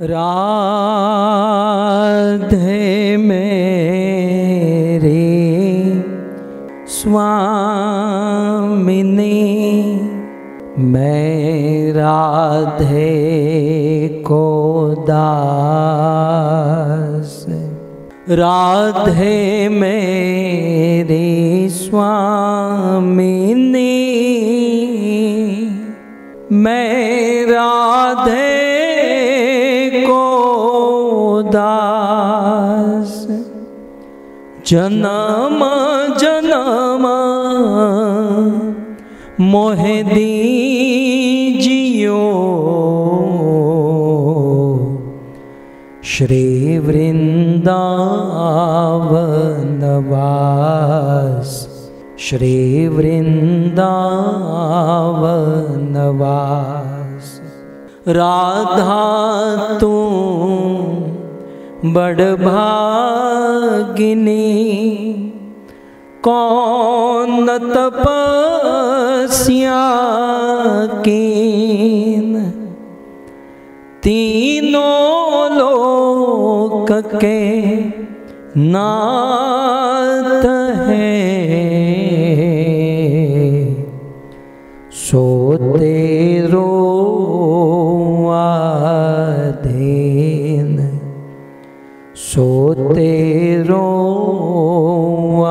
राधे मेरी स्वामिनी, मैं राधे को दास। राधे मेरी स्वामिनी, मैं राधे को दास। जन्म जन्म मोहे दीजियो, श्री वृंदावन वास। श्री वृंदावन वास। राधा तू बड़ भागिनी, कौन तपस्या कीन। तीनों लोक के नाथ है, सो तेरो आधीन। सो तेरो आधीन।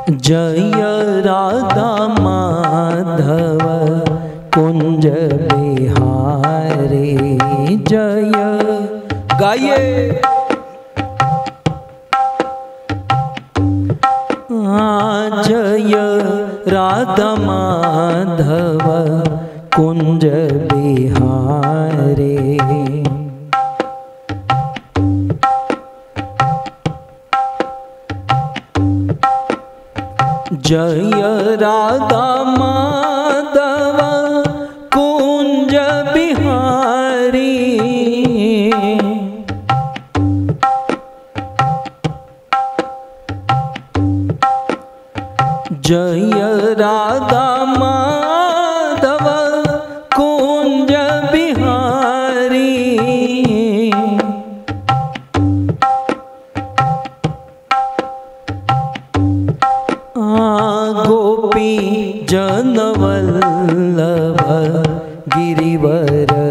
जय राधा माधव कुंज बिहारी, जय गाइए। जय राधा माधव कुंज बिहारी, जय राधा माधव कुंज बिहारी। जय राधा माधव कुंज बिहारी। गोपी जनवल्लभ गिरिवरधारी,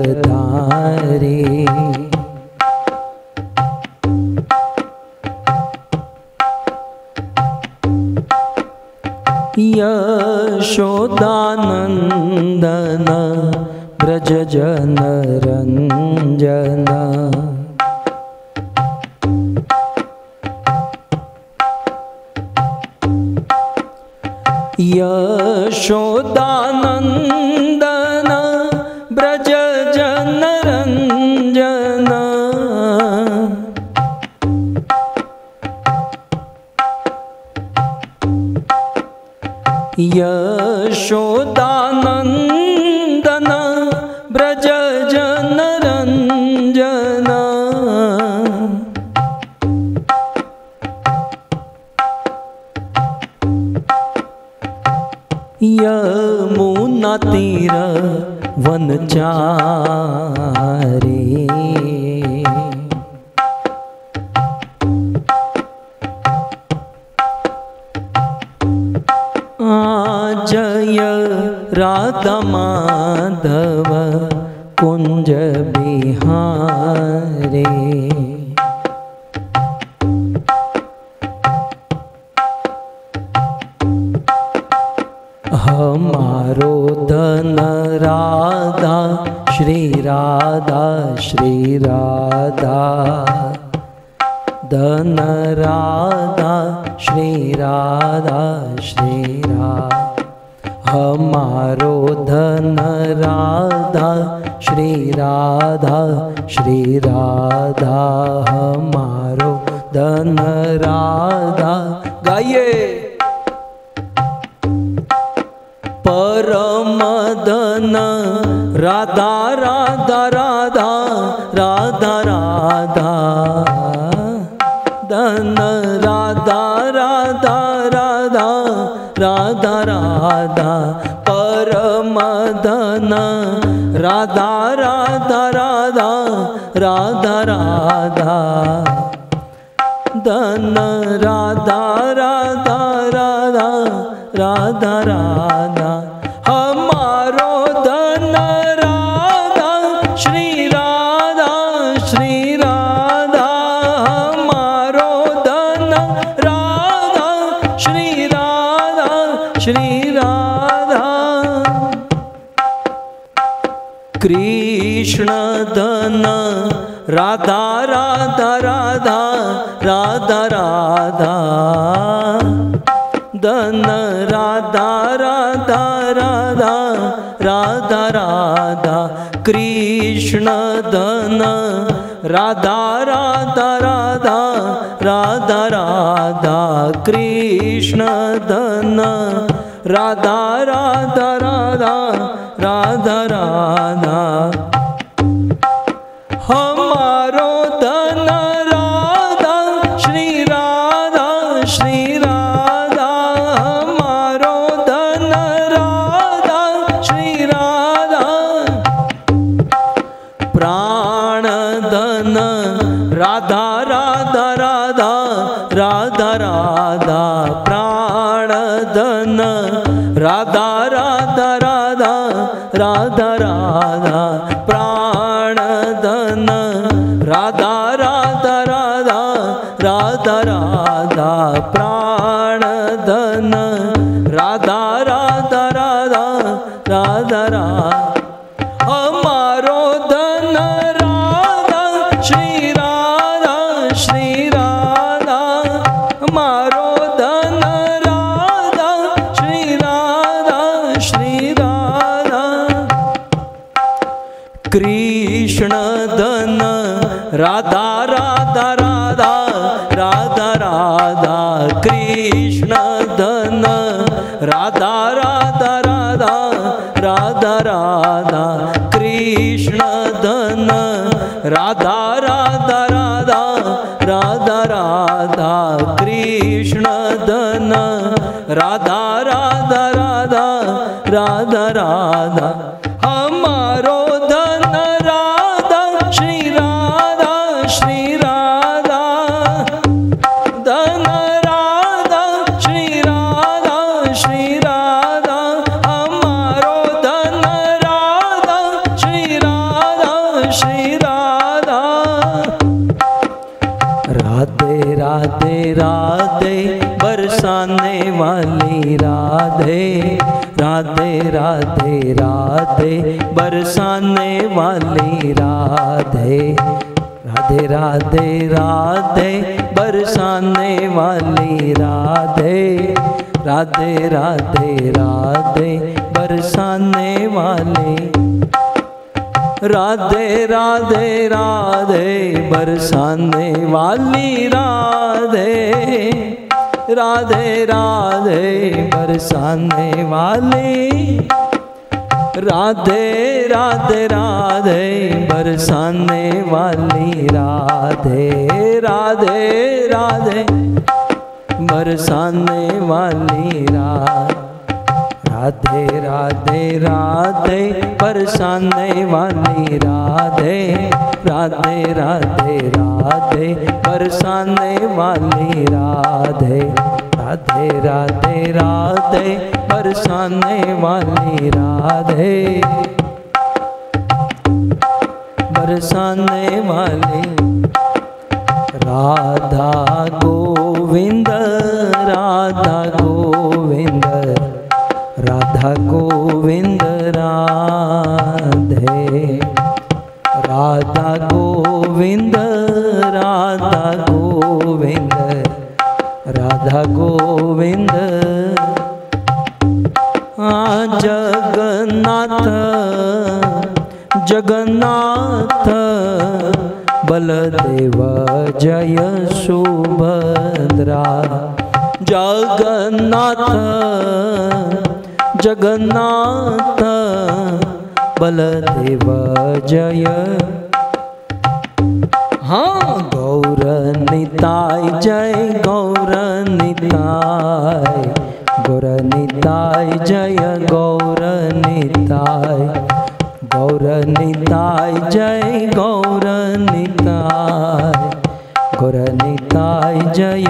यशोदानंदन ब्रज जन रंजन। यशोदानंदन ब्रज जन रंजन। यशोदानंदन ब्रज जन रंजन। यमुना तीर वनचारी, जय राधा माधव कुंज बिहारी। हमारो धन राधा श्री राधा श्री राधा। धन राधा श्री राधा श्री राधा। हमारो धन राधा श्री राधा श्री राधा। हमारो धन राधा। गाइए। परम धन राधा राधा राधा राधा राधा। धन राधा राधा राधा राधा राधा। पर मदन राधा राधा राधा राधा राधा दन राधा राधा राधा राधा राधा हमारो दन राधा श्री राधा श्री राधा हमारो दन राधा श्री राधा श्री राधा कृष्ण दन राधा राधा राधा राधा राधा दन राधा राधा राधा राधा राधा कृष्ण दन राधा राधा राधा राधा राधा कृष्ण दन राधा राधा राधा राधा राधा हमारो धन राधा श्री राधा श्री राधा हमारो धन राधा श्री राधा प्राण धन राधा राधा राधा राधा राधा प्राण धन राधा राधा राधा राधा राधा प्राण धन राधा राधा राधा राधा राधा प्राण धन राधा राधा राधा राधा राधा हमारो धन राधा श्री राधा श्री राधा हमारो धन राधा श्री राधा श्री राधा कृष्ण धन राधा राधा राधा राधा राधा कृष्ण धन राधा राधा राधा राधा राधा कृष्ण धन राधा राधा राधा राधा राधा कृष्ण धन राधा राधा राधा राधा राधा हमारो धन राधा श्री राधा श्री राधा धन राधा श्री राधा श्री राधा हमारो धन राधा श्री राधा श्री राधा राधे राधे राधे बरसाने वाली राधे राधे राधे राधे बरसाने वाली राधे राधे राधे राधे बरसाने वाली राधे राधे राधे राधे बरसाने वाली राधे राधे राधे बरसाने वाली राधे राधे राधे बरसाने वाली राधे राधे राधे बरसाने वाली राधे राधे राधे बरसाने वाली राधे राधे राधे बरसाने वाली राधे राधे राधे राधे बरसाने वाली राधे राधे राधे राधे बरसाने वाली राधे बरसाने वाली राधा गोविंद राधा गोविंद राधा गोविंद राधे राधा गोविंद राधा गोविंद राधा गोविंद जगन्नाथ जगन्नाथ बलदेव जय सुभद्रा जगन्नाथ जगन्नाथ बलदेव जय हाँ गौर निताय जय गौर निताय जय गौर निताय निताय गौर निताय जय गौर निताय जय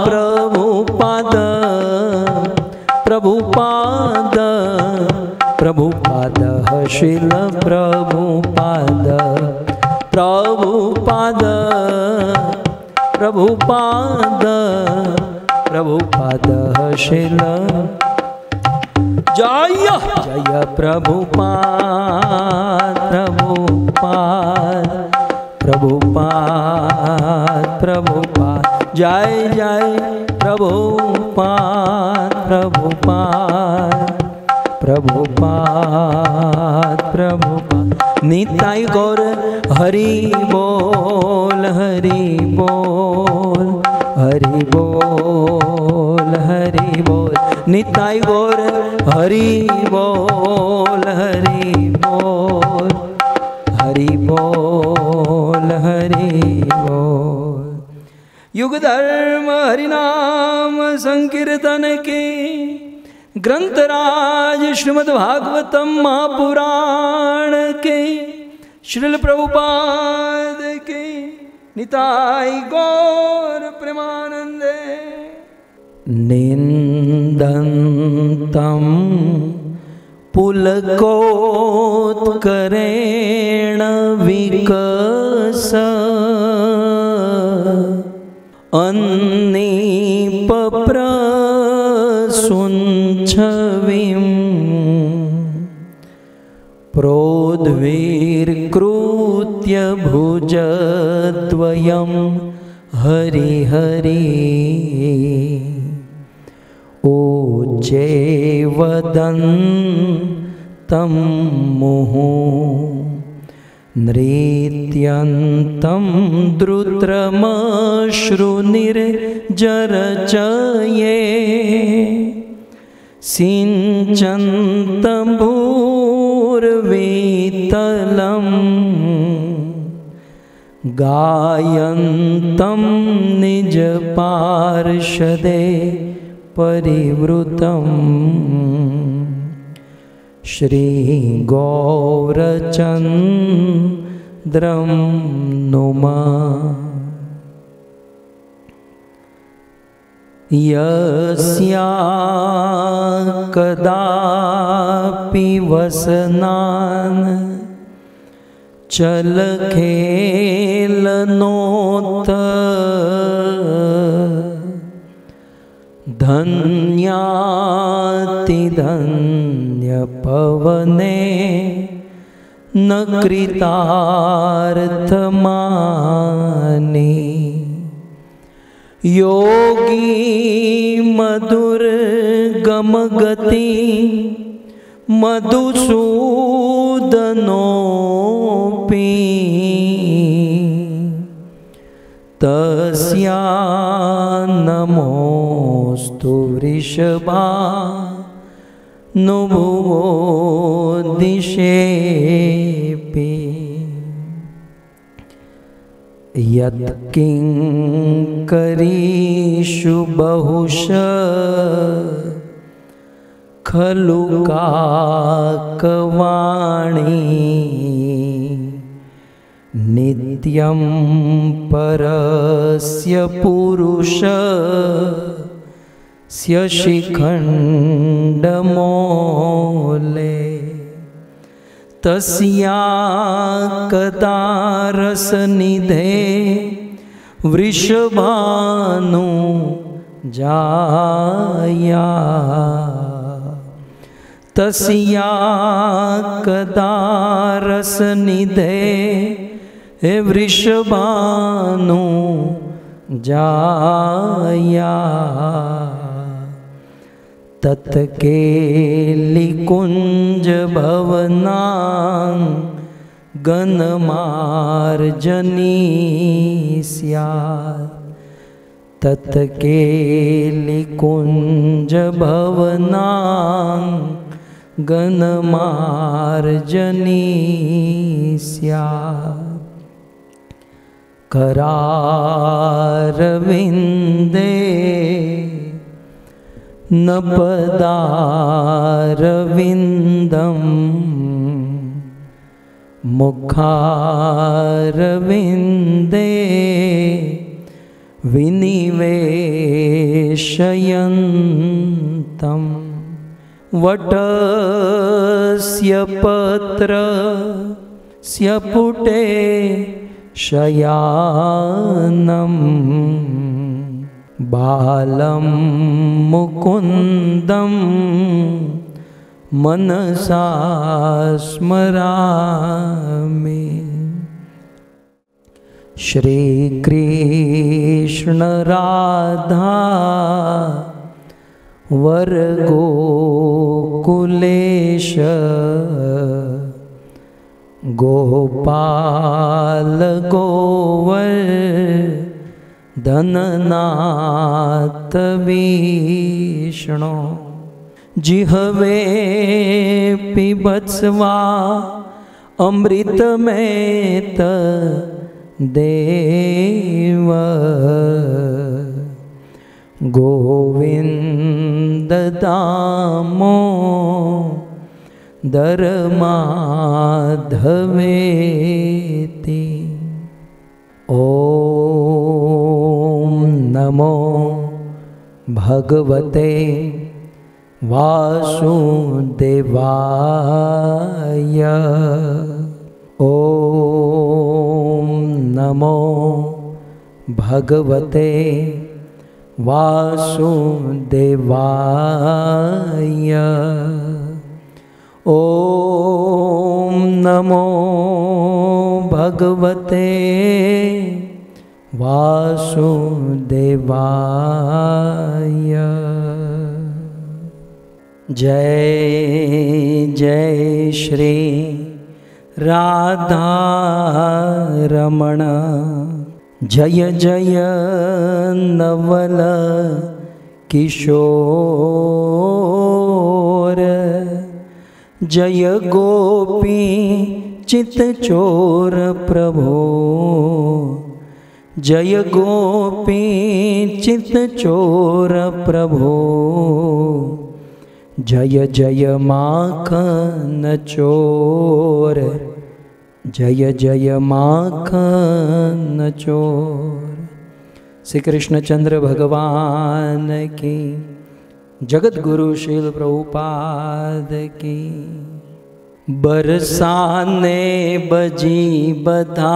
प्रभुपाद प्रभुपाद प्रभुपाद श्रील प्रभुपाद प्रभुपाद प्रभुपाद प्रभुपाद श्रील जय जय प्रभुपाद प्रभुपाद प्रभुपाद प्रभुपाद जय जय प्रभुपाद प्रभुपाद प्रभुपाद प्रभुपाद निताय गौर हरि बोल हरि बोल हरि बोल हरि बोल निताय गौर हरि बोल हरि बोल हरि बोल हरि बोल। युग धर्म हरिनाम संकीर्तन के ग्रंथराज श्रीमद् भागवतम महापुराण के श्रील प्रभुपाद के निताय गौर प्रेमानंदे। निंदन्तं पुलकोत्करेण विकस अन्नीपप्रसुञ्छविं प्रोद्वीर्कृत्य भुजद्वयं हरिहरि ऊचैवदन्तं मुहुः नृत्यन्तं द्रुत्रमश्रुनिर्जरचये सिञ्चन्तं भूर्वितलं गायन्तं निजपार्षदे परिवृतम् श्रीगौरचन्द्रं नुमः। यस्या कदापि वसनान् चलखेलनोत धन्यातिधन्यपवने न कृतार्थमानि योगी मधुरगमगति मधुसूदनोऽपि तस्या नमोस्तु वृषभानुभुवो दिशेऽपि यत्किङ्करीषु बहुशः खलु काकवाणी नित्यं परस्य पुरुषस्य शिखण्डमौले तस्या कदा रसनिधे वृषभानु जाया तस्या कदा रसनिधे वृषभानु जाया तत्केलिकुञ्ज भवनाङ्गनमार्जनी स्यात् तत्केलिकुञ्ज भवनाङ्गनमार्जनी स्यात् करारविन्दे न पदारविन्दं मुखारविन्दे विनिवेशयन्तं वटस्य पत्रस्य पुटे शयानं बालं मुकुन्दं मनसा स्मरामि। श्री कृष्ण राधा वर गोकुलेश गोपाल गोवर्धननाथ विष्णु जिह्वे पिबत्स्वा अमृतमेत देव गोविंद दामोदर माधवेति। ओम नमो भगवते वासुदेवाय। ओम नमो भगवते वासुदेवाय। ओम नमो भगवते वासुदेवाय। जय जय श्री राधा रमण। जय जय नवल किशोर। जय गोपी चित चोर प्रभो। जय गोपी चित चोर प्रभो। जय जय माखन चोर। जय जय माखन चोर। श्री कृष्णचंद्र भगवान की, जगत गुरु शील प्रभुपाद की। बरसाने बजी बधाई,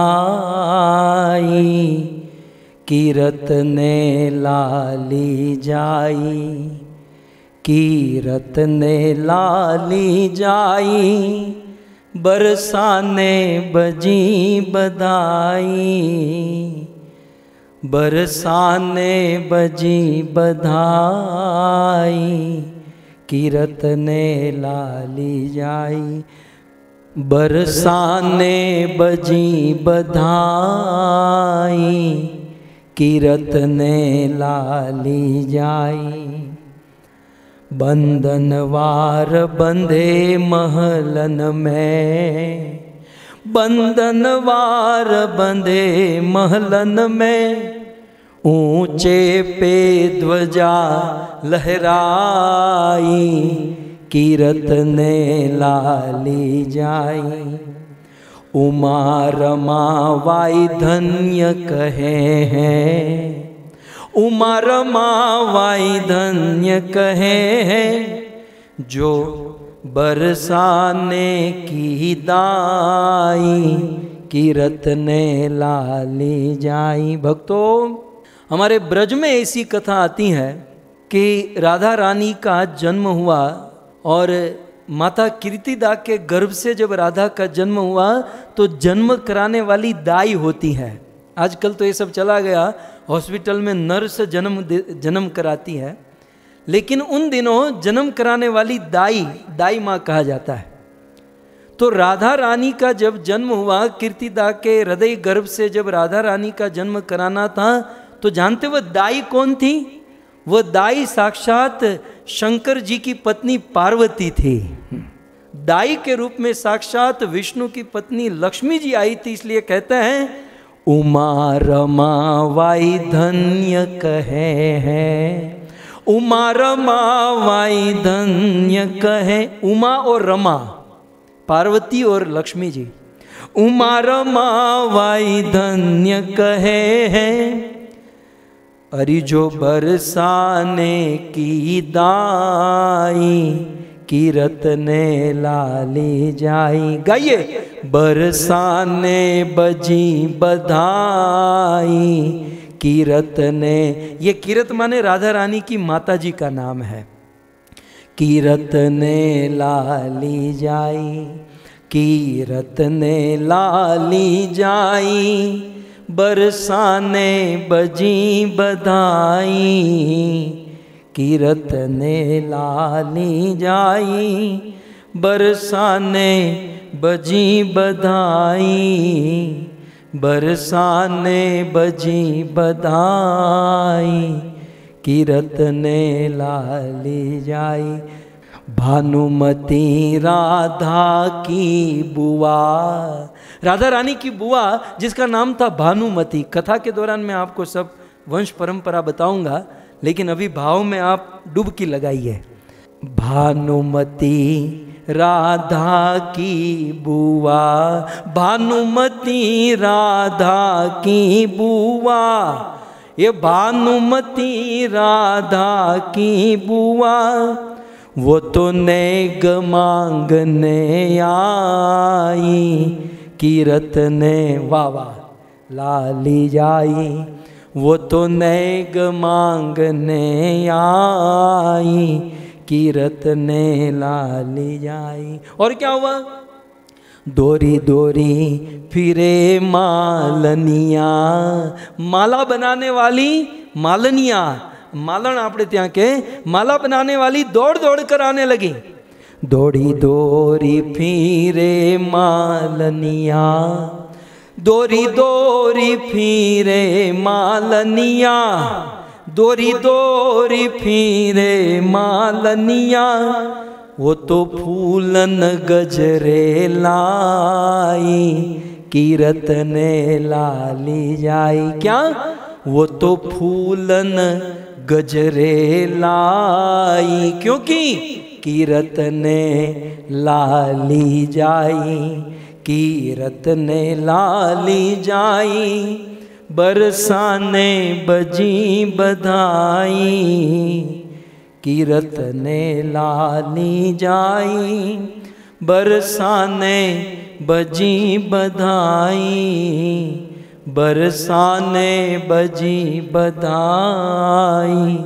कीरत ने लाली जाई। कीरत ने लाली जाई, बरसाने बजी बधाई। बरसाने बजी बधाई, कीरत ने लाली जाई। बरसाने बजी बधाई, कीरत ने लाली जाई। बंधनवार बंधे महलन में। बंधनवार बंधे महलन में, ऊंचे पे ध्वजा लहराई। कीरत ने लाली जाई। उमा रमा वाई धन्य कहे हैं। उमा रमा वाई धन्य कहे हैं, जो बरसाने की दाई। कीरत ने लाली जाई। भक्तों, हमारे ब्रज में ऐसी कथा आती है कि राधा रानी का जन्म हुआ और माता कीर्तिदा के गर्भ से जब राधा का जन्म हुआ तो जन्म कराने वाली दाई होती है। आजकल तो ये सब चला गया, हॉस्पिटल में नर्स जन्म कराती है, लेकिन उन दिनों जन्म कराने वाली दाई माँ कहा जाता है। तो राधा रानी का जब जन्म हुआ, कीर्तिदा के हृदय गर्भ से जब राधा रानी का जन्म कराना था, तो जानते वह दाई कौन थी? वह दाई साक्षात शंकर जी की पत्नी पार्वती थी। दाई के रूप में साक्षात विष्णु की पत्नी लक्ष्मी जी आई थी। इसलिए कहते हैं उमा रमा वाई धन्य कहे हैं। उमा रमावाई धन्य कहे, उमा और रमा, पार्वती और लक्ष्मी जी, उमा रमावाई धन्य कहे हैं, अरि जो बरसाने की दाई, कीरत ने लाली जाई। गाइए, बरसाने बजी बधाई, कीरत ने, ये कीरत माने राधा रानी की माता जी का नाम है। कीरत ने लाली जाई, कीरत ने लाली जाई, बरसाने बजी बधाई, कीरत ने लाली जाई, बरसाने बजी बधाई, बरसाने बजी बधाई, कीरत ने लाली जाई। भानुमती राधा की बुआ, राधा रानी की बुआ जिसका नाम था भानुमती। कथा के दौरान मैं आपको सब वंश परंपरा बताऊंगा, लेकिन अभी भाव में आप डुबकी लगाइए। भानुमती राधा की बुआ, भानुमती राधा की बुआ, ये भानुमती राधा की बुआ, वो तो नेग मांगने आई, कीरत ने वाह वाह लाली जाई, वो तो नेग मांगने आई, कीरत ने लाली जाई। और क्या हुआ? दोरी दोरी फिरे मालनिया, माला बनाने वाली मालनिया, मालन आपने ત્યાં के माला बनाने वाली दौड़ दौड़ कर आने लगी। दौड़ी दोरी फिरे मालनिया, दोरी दोरी फिरे मालनिया, दोरी दोरी फिरे मालनिया, वो तो फूलन गजरे लाई, कीरत ने लाली जाई। क्या? वो तो फूलन गजरे लाई, क्योंकि कीरत ने लाली जाई, कीरत ने लाली जाई, बरसाने बजी बधाई, कीरत ने लाली जाई, बरसाने बजी बधाई, बरसाने बजी बधाई,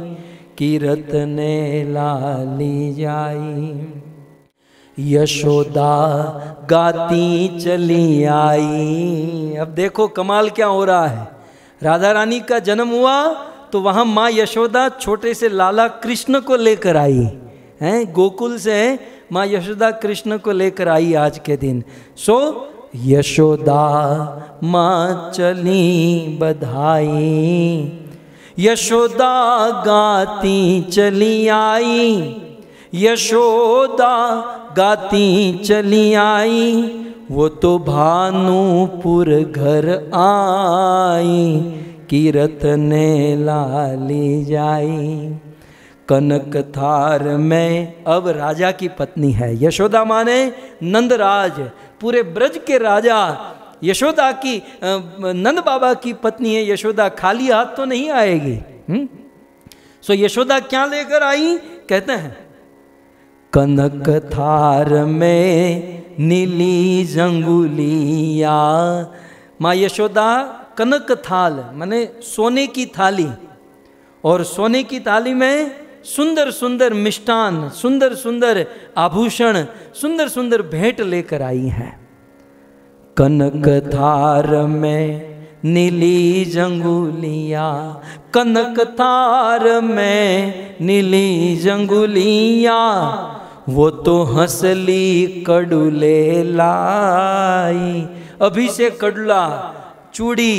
कीरत ने लाली जाई। यशोदा गाती चली आई। अब देखो कमाल क्या हो रहा है। राधा रानी का जन्म हुआ तो वहाँ माँ यशोदा छोटे से लाला कृष्ण को लेकर आई हैं, गोकुल से माँ यशोदा कृष्ण को लेकर आई आज के दिन। सो यशोदा माँ चली बधाई, यशोदा गाती चली आई, यशोदा गाती चली आई, वो तो भानुपुर घर आई, कीरत ने लाली जाई। कनक थार में अब राजा की पत्नी है। यशोदा माने नंदराज, पूरे ब्रज के राजा यशोदा की नंद बाबा की पत्नी है। यशोदा खाली हाथ तो नहीं आएगी। सो यशोदा क्या लेकर आई? कहते हैं कनक थार में नीली जंगुलिया। माँ यशोदा कनक थाल माने सोने की थाली, और सोने की थाली में सुंदर सुंदर मिष्टान, सुंदर सुंदर आभूषण, सुंदर सुंदर भेंट लेकर आई हैं। कनक थार में नीली जंगुलिया, कनक थार में नीली जंगुलिया, वो तो हंसली कड़ुले लाई। अभी से कड़ुला, चूड़ी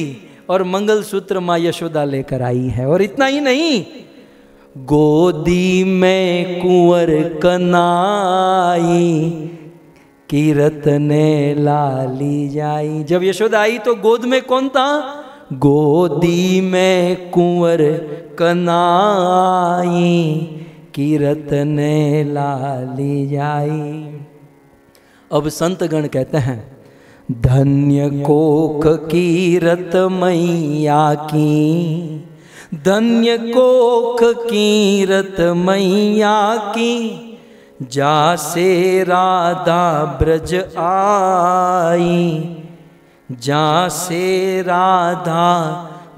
और मंगलसूत्र माँ यशोदा लेकर आई है। और इतना ही नहीं, गोदी में कुंवर कनाई, कीरत ने लाली जाई। जब यशोदा आई तो गोद में कौन था? गोदी में कुंवर कनाई, कीरत ने लाली जाई। अब संतगण कहते हैं, धन्य कोख कीरत मैया की, धन्य कोख कीरत मैया की, जासे राधा ब्रज आई, जासे राधा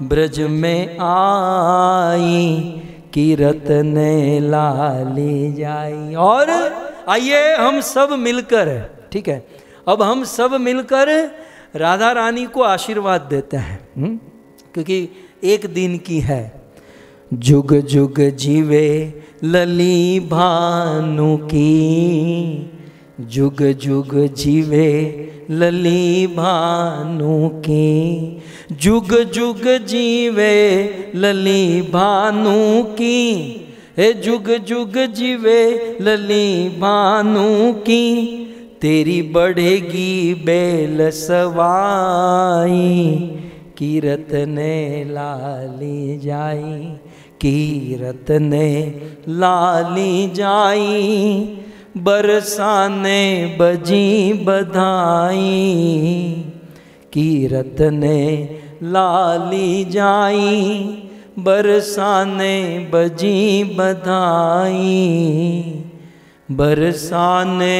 ब्रज में आई, कीरत ने लाली जाई। और आइए हम सब मिलकर, ठीक है, अब हम सब मिलकर राधा रानी को आशीर्वाद देते हैं, क्योंकि एक दिन की है। जुग जुग जीवे लली भानु की, जुग जुग जीवे लली भानु की, जुग जुग जीवे लली भानु की, हे जुग जुग जीवे लली भानु की, तेरी बढ़ेगी बेल सवाई, कीरत ने लाली जाई, कीरत ने लाली जाई, बरसाने बजी बधाई, कीरत ने लाली जाई, बरसाने बजी बधाई, बरसाने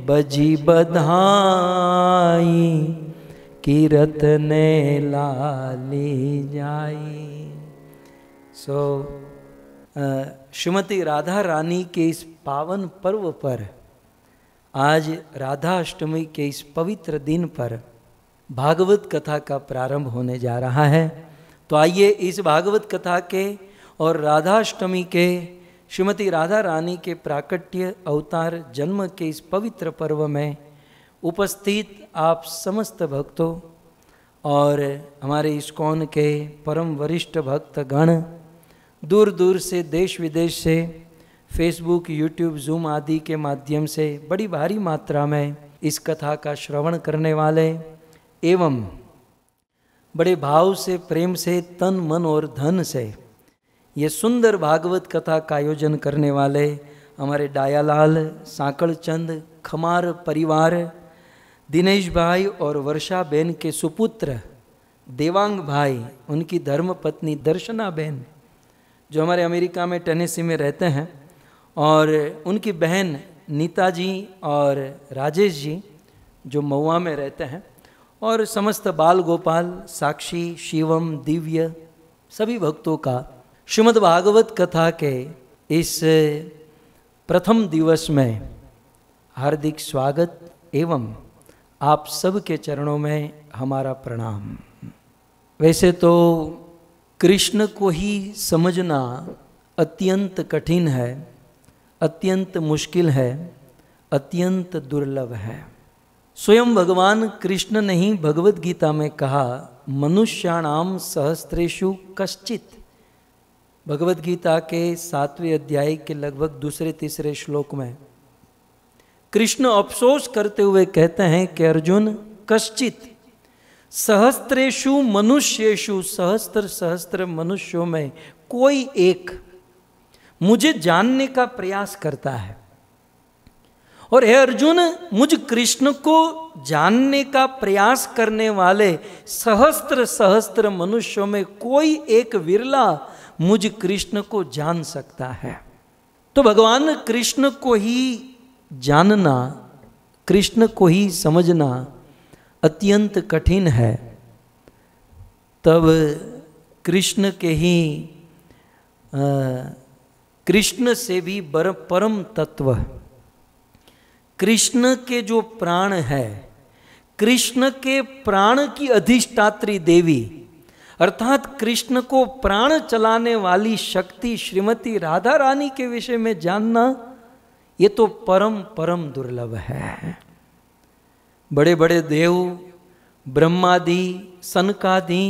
बजी बधाई, कीरत ने लाली जाई। सो श्रीमती राधा रानी के इस पावन पर्व पर, आज राधा अष्टमी के इस पवित्र दिन पर भागवत कथा का प्रारंभ होने जा रहा है। तो आइए इस भागवत कथा के और राधाष्टमी के, श्रीमती राधा रानी के प्राकट्य अवतार जन्म के इस पवित्र पर्व में उपस्थित आप समस्त भक्तों और हमारे इस्कॉन के परम वरिष्ठ भक्त गण, दूर दूर से, देश विदेश से, फेसबुक, यूट्यूब, जूम आदि के माध्यम से बड़ी भारी मात्रा में इस कथा का श्रवण करने वाले एवं बड़े भाव से, प्रेम से, तन मन और धन से ये सुंदर भागवत कथा का आयोजन करने वाले हमारे डायालाल, सांकड़चंद, खमार परिवार, दिनेश भाई और वर्षा बहन के सुपुत्र देवांग भाई, उनकी धर्म पत्नी दर्शना बहन जो हमारे अमेरिका में टेनेसी में रहते हैं, और उनकी बहन नीता जी और राजेश जी जो महुआ में रहते हैं, और समस्त बाल गोपाल, साक्षी, शिवम, दिव्य, सभी भक्तों का श्रीमद् भागवत कथा के इस प्रथम दिवस में हार्दिक स्वागत एवं आप सब के चरणों में हमारा प्रणाम। वैसे तो कृष्ण को ही समझना अत्यंत कठिन है, अत्यंत मुश्किल है, अत्यंत दुर्लभ है। स्वयं भगवान कृष्ण ने ही भगवद गीता में कहा, मनुष्याणाम सहस्त्रेषु कश्चित। भगवद गीता के 7वें अध्याय के लगभग 2-3 श्लोक में कृष्ण अफसोस करते हुए कहते हैं कि अर्जुन, कश्चित सहस्त्रेषु मनुष्येषु, सहस्त्र सहस्त्र मनुष्यों में कोई एक मुझे जानने का प्रयास करता है। और हे अर्जुन, मुझ कृष्ण को जानने का प्रयास करने वाले सहस्त्र सहस्त्र मनुष्यों में कोई एक विरला मुझ कृष्ण को जान सकता है। तो भगवान कृष्ण को ही जानना, कृष्ण को ही समझना अत्यंत कठिन है। तब कृष्ण के ही कृष्ण से भी परम तत्व, कृष्ण के जो प्राण है, कृष्ण के प्राण की अधिष्ठात्री देवी अर्थात कृष्ण को प्राण चलाने वाली शक्ति श्रीमती राधा रानी के विषय में जानना, ये तो परम परम दुर्लभ है। बड़े बड़े देव, ब्रह्मादि, सनकादि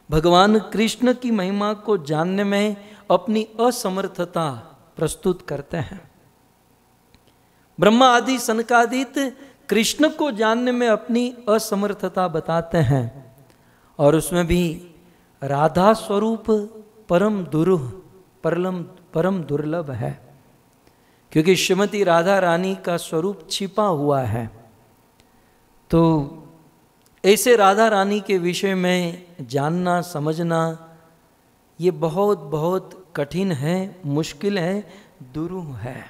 भगवान कृष्ण की महिमा को जानने में अपनी असमर्थता प्रस्तुत करते हैं। ब्रह्मा आदि सनकादित कृष्ण को जानने में अपनी असमर्थता बताते हैं, और उसमें भी राधा स्वरूप परम दुर्लभ है, क्योंकि श्रीमती राधा रानी का स्वरूप छिपा हुआ है। तो ऐसे राधा रानी के विषय में जानना समझना ये बहुत बहुत कठिन है, मुश्किल है, दुरूह है।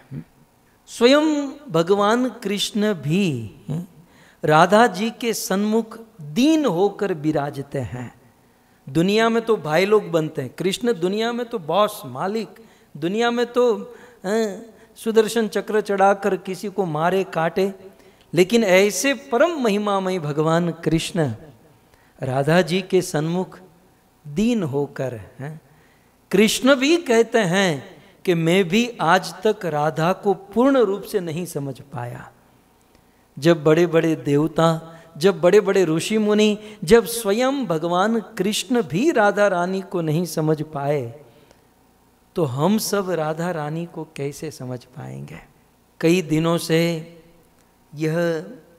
स्वयं भगवान कृष्ण भी राधा जी के सन्मुख दीन होकर विराजते हैं। दुनिया में तो भाई लोग बनते हैं, कृष्ण दुनिया में तो बॉस मालिक, दुनिया में तो सुदर्शन चक्र चढ़ाकर किसी को मारे काटे, लेकिन ऐसे परम महिमामय भगवान कृष्ण राधा जी के सन्मुख दीन होकर कृष्ण भी कहते हैं कि मैं भी आज तक राधा को पूर्ण रूप से नहीं समझ पाया। जब बड़े बड़े देवता, जब बड़े बड़े ऋषि मुनि, जब स्वयं भगवान कृष्ण भी राधा रानी को नहीं समझ पाए, तो हम सब राधा रानी को कैसे समझ पाएंगे। कई दिनों से यह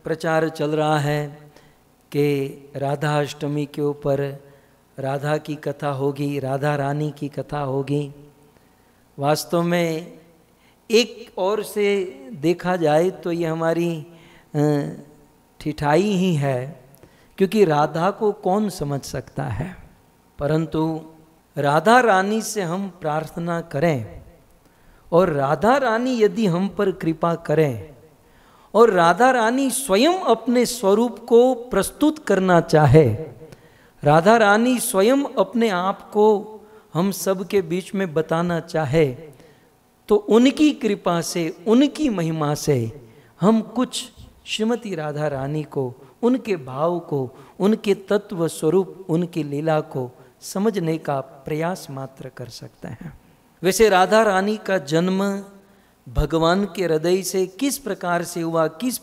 प्रचार चल रहा है कि राधा अष्टमी के ऊपर राधा की कथा होगी, राधा रानी की कथा होगी। वास्तव में एक और से देखा जाए तो ये हमारी ठिठाई ही है, क्योंकि राधा को कौन समझ सकता है। परंतु राधा रानी से हम प्रार्थना करें और राधा रानी यदि हम पर कृपा करें और राधा रानी स्वयं अपने स्वरूप को प्रस्तुत करना चाहे, राधा रानी स्वयं अपने आप को हम सब के बीच में बताना चाहे, तो उनकी कृपा से, उनकी महिमा से हम कुछ श्रीमती राधा रानी को, उनके भाव को, उनके तत्व स्वरूप, उनकी लीला को समझने का प्रयास मात्र कर सकते हैं। वैसे राधा रानी का जन्म भगवान के हृदय से किस प्रकार से हुआ, किस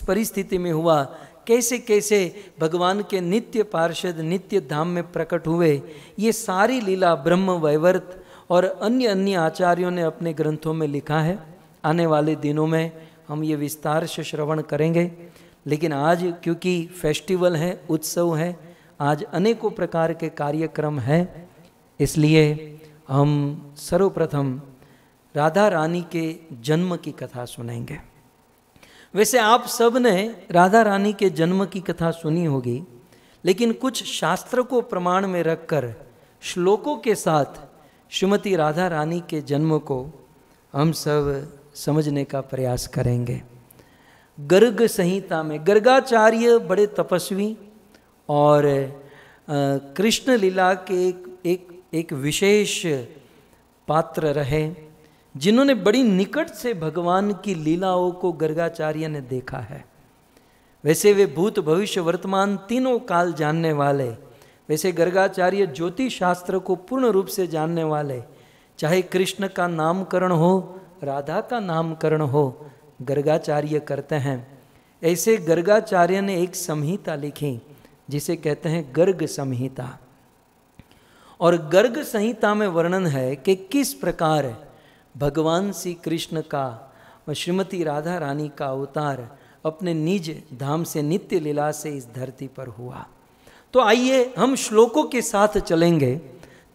परिस्थिति में हुआ, कैसे कैसे भगवान के नित्य पार्षद नित्य धाम में प्रकट हुए, ये सारी लीला ब्रह्म वैवर्त और अन्य अन्य आचार्यों ने अपने ग्रंथों में लिखा है। आने वाले दिनों में हम ये विस्तार से श्रवण करेंगे, लेकिन आज क्योंकि फेस्टिवल है, उत्सव है, आज अनेकों प्रकार के कार्यक्रम हैं, इसलिए हम सर्वप्रथम राधा रानी के जन्म की कथा सुनेंगे। वैसे आप सब ने राधा रानी के जन्म की कथा सुनी होगी, लेकिन कुछ शास्त्र को प्रमाण में रखकर श्लोकों के साथ श्रीमती राधा रानी के जन्म को हम सब समझने का प्रयास करेंगे। गर्ग संहिता में गर्गाचार्य बड़े तपस्वी और कृष्ण लीला के एक विशेष पात्र रहे, जिन्होंने बड़ी निकट से भगवान की लीलाओं को गर्गाचार्य ने देखा है। वैसे वे भूत भविष्य वर्तमान तीनों काल जानने वाले, वैसे गर्गाचार्य ज्योतिष शास्त्र को पूर्ण रूप से जानने वाले, चाहे कृष्ण का नामकरण हो, राधा का नामकरण हो, गर्गाचार्य करते हैं। ऐसे गर्गाचार्य ने एक संहिता लिखी जिसे कहते हैं गर्ग संहिता। और गर्ग संहिता में वर्णन है कि किस प्रकार भगवान श्री कृष्ण का और श्रीमती राधा रानी का अवतार अपने निज धाम से नित्य लीला से इस धरती पर हुआ। तो आइए हम श्लोकों के साथ चलेंगे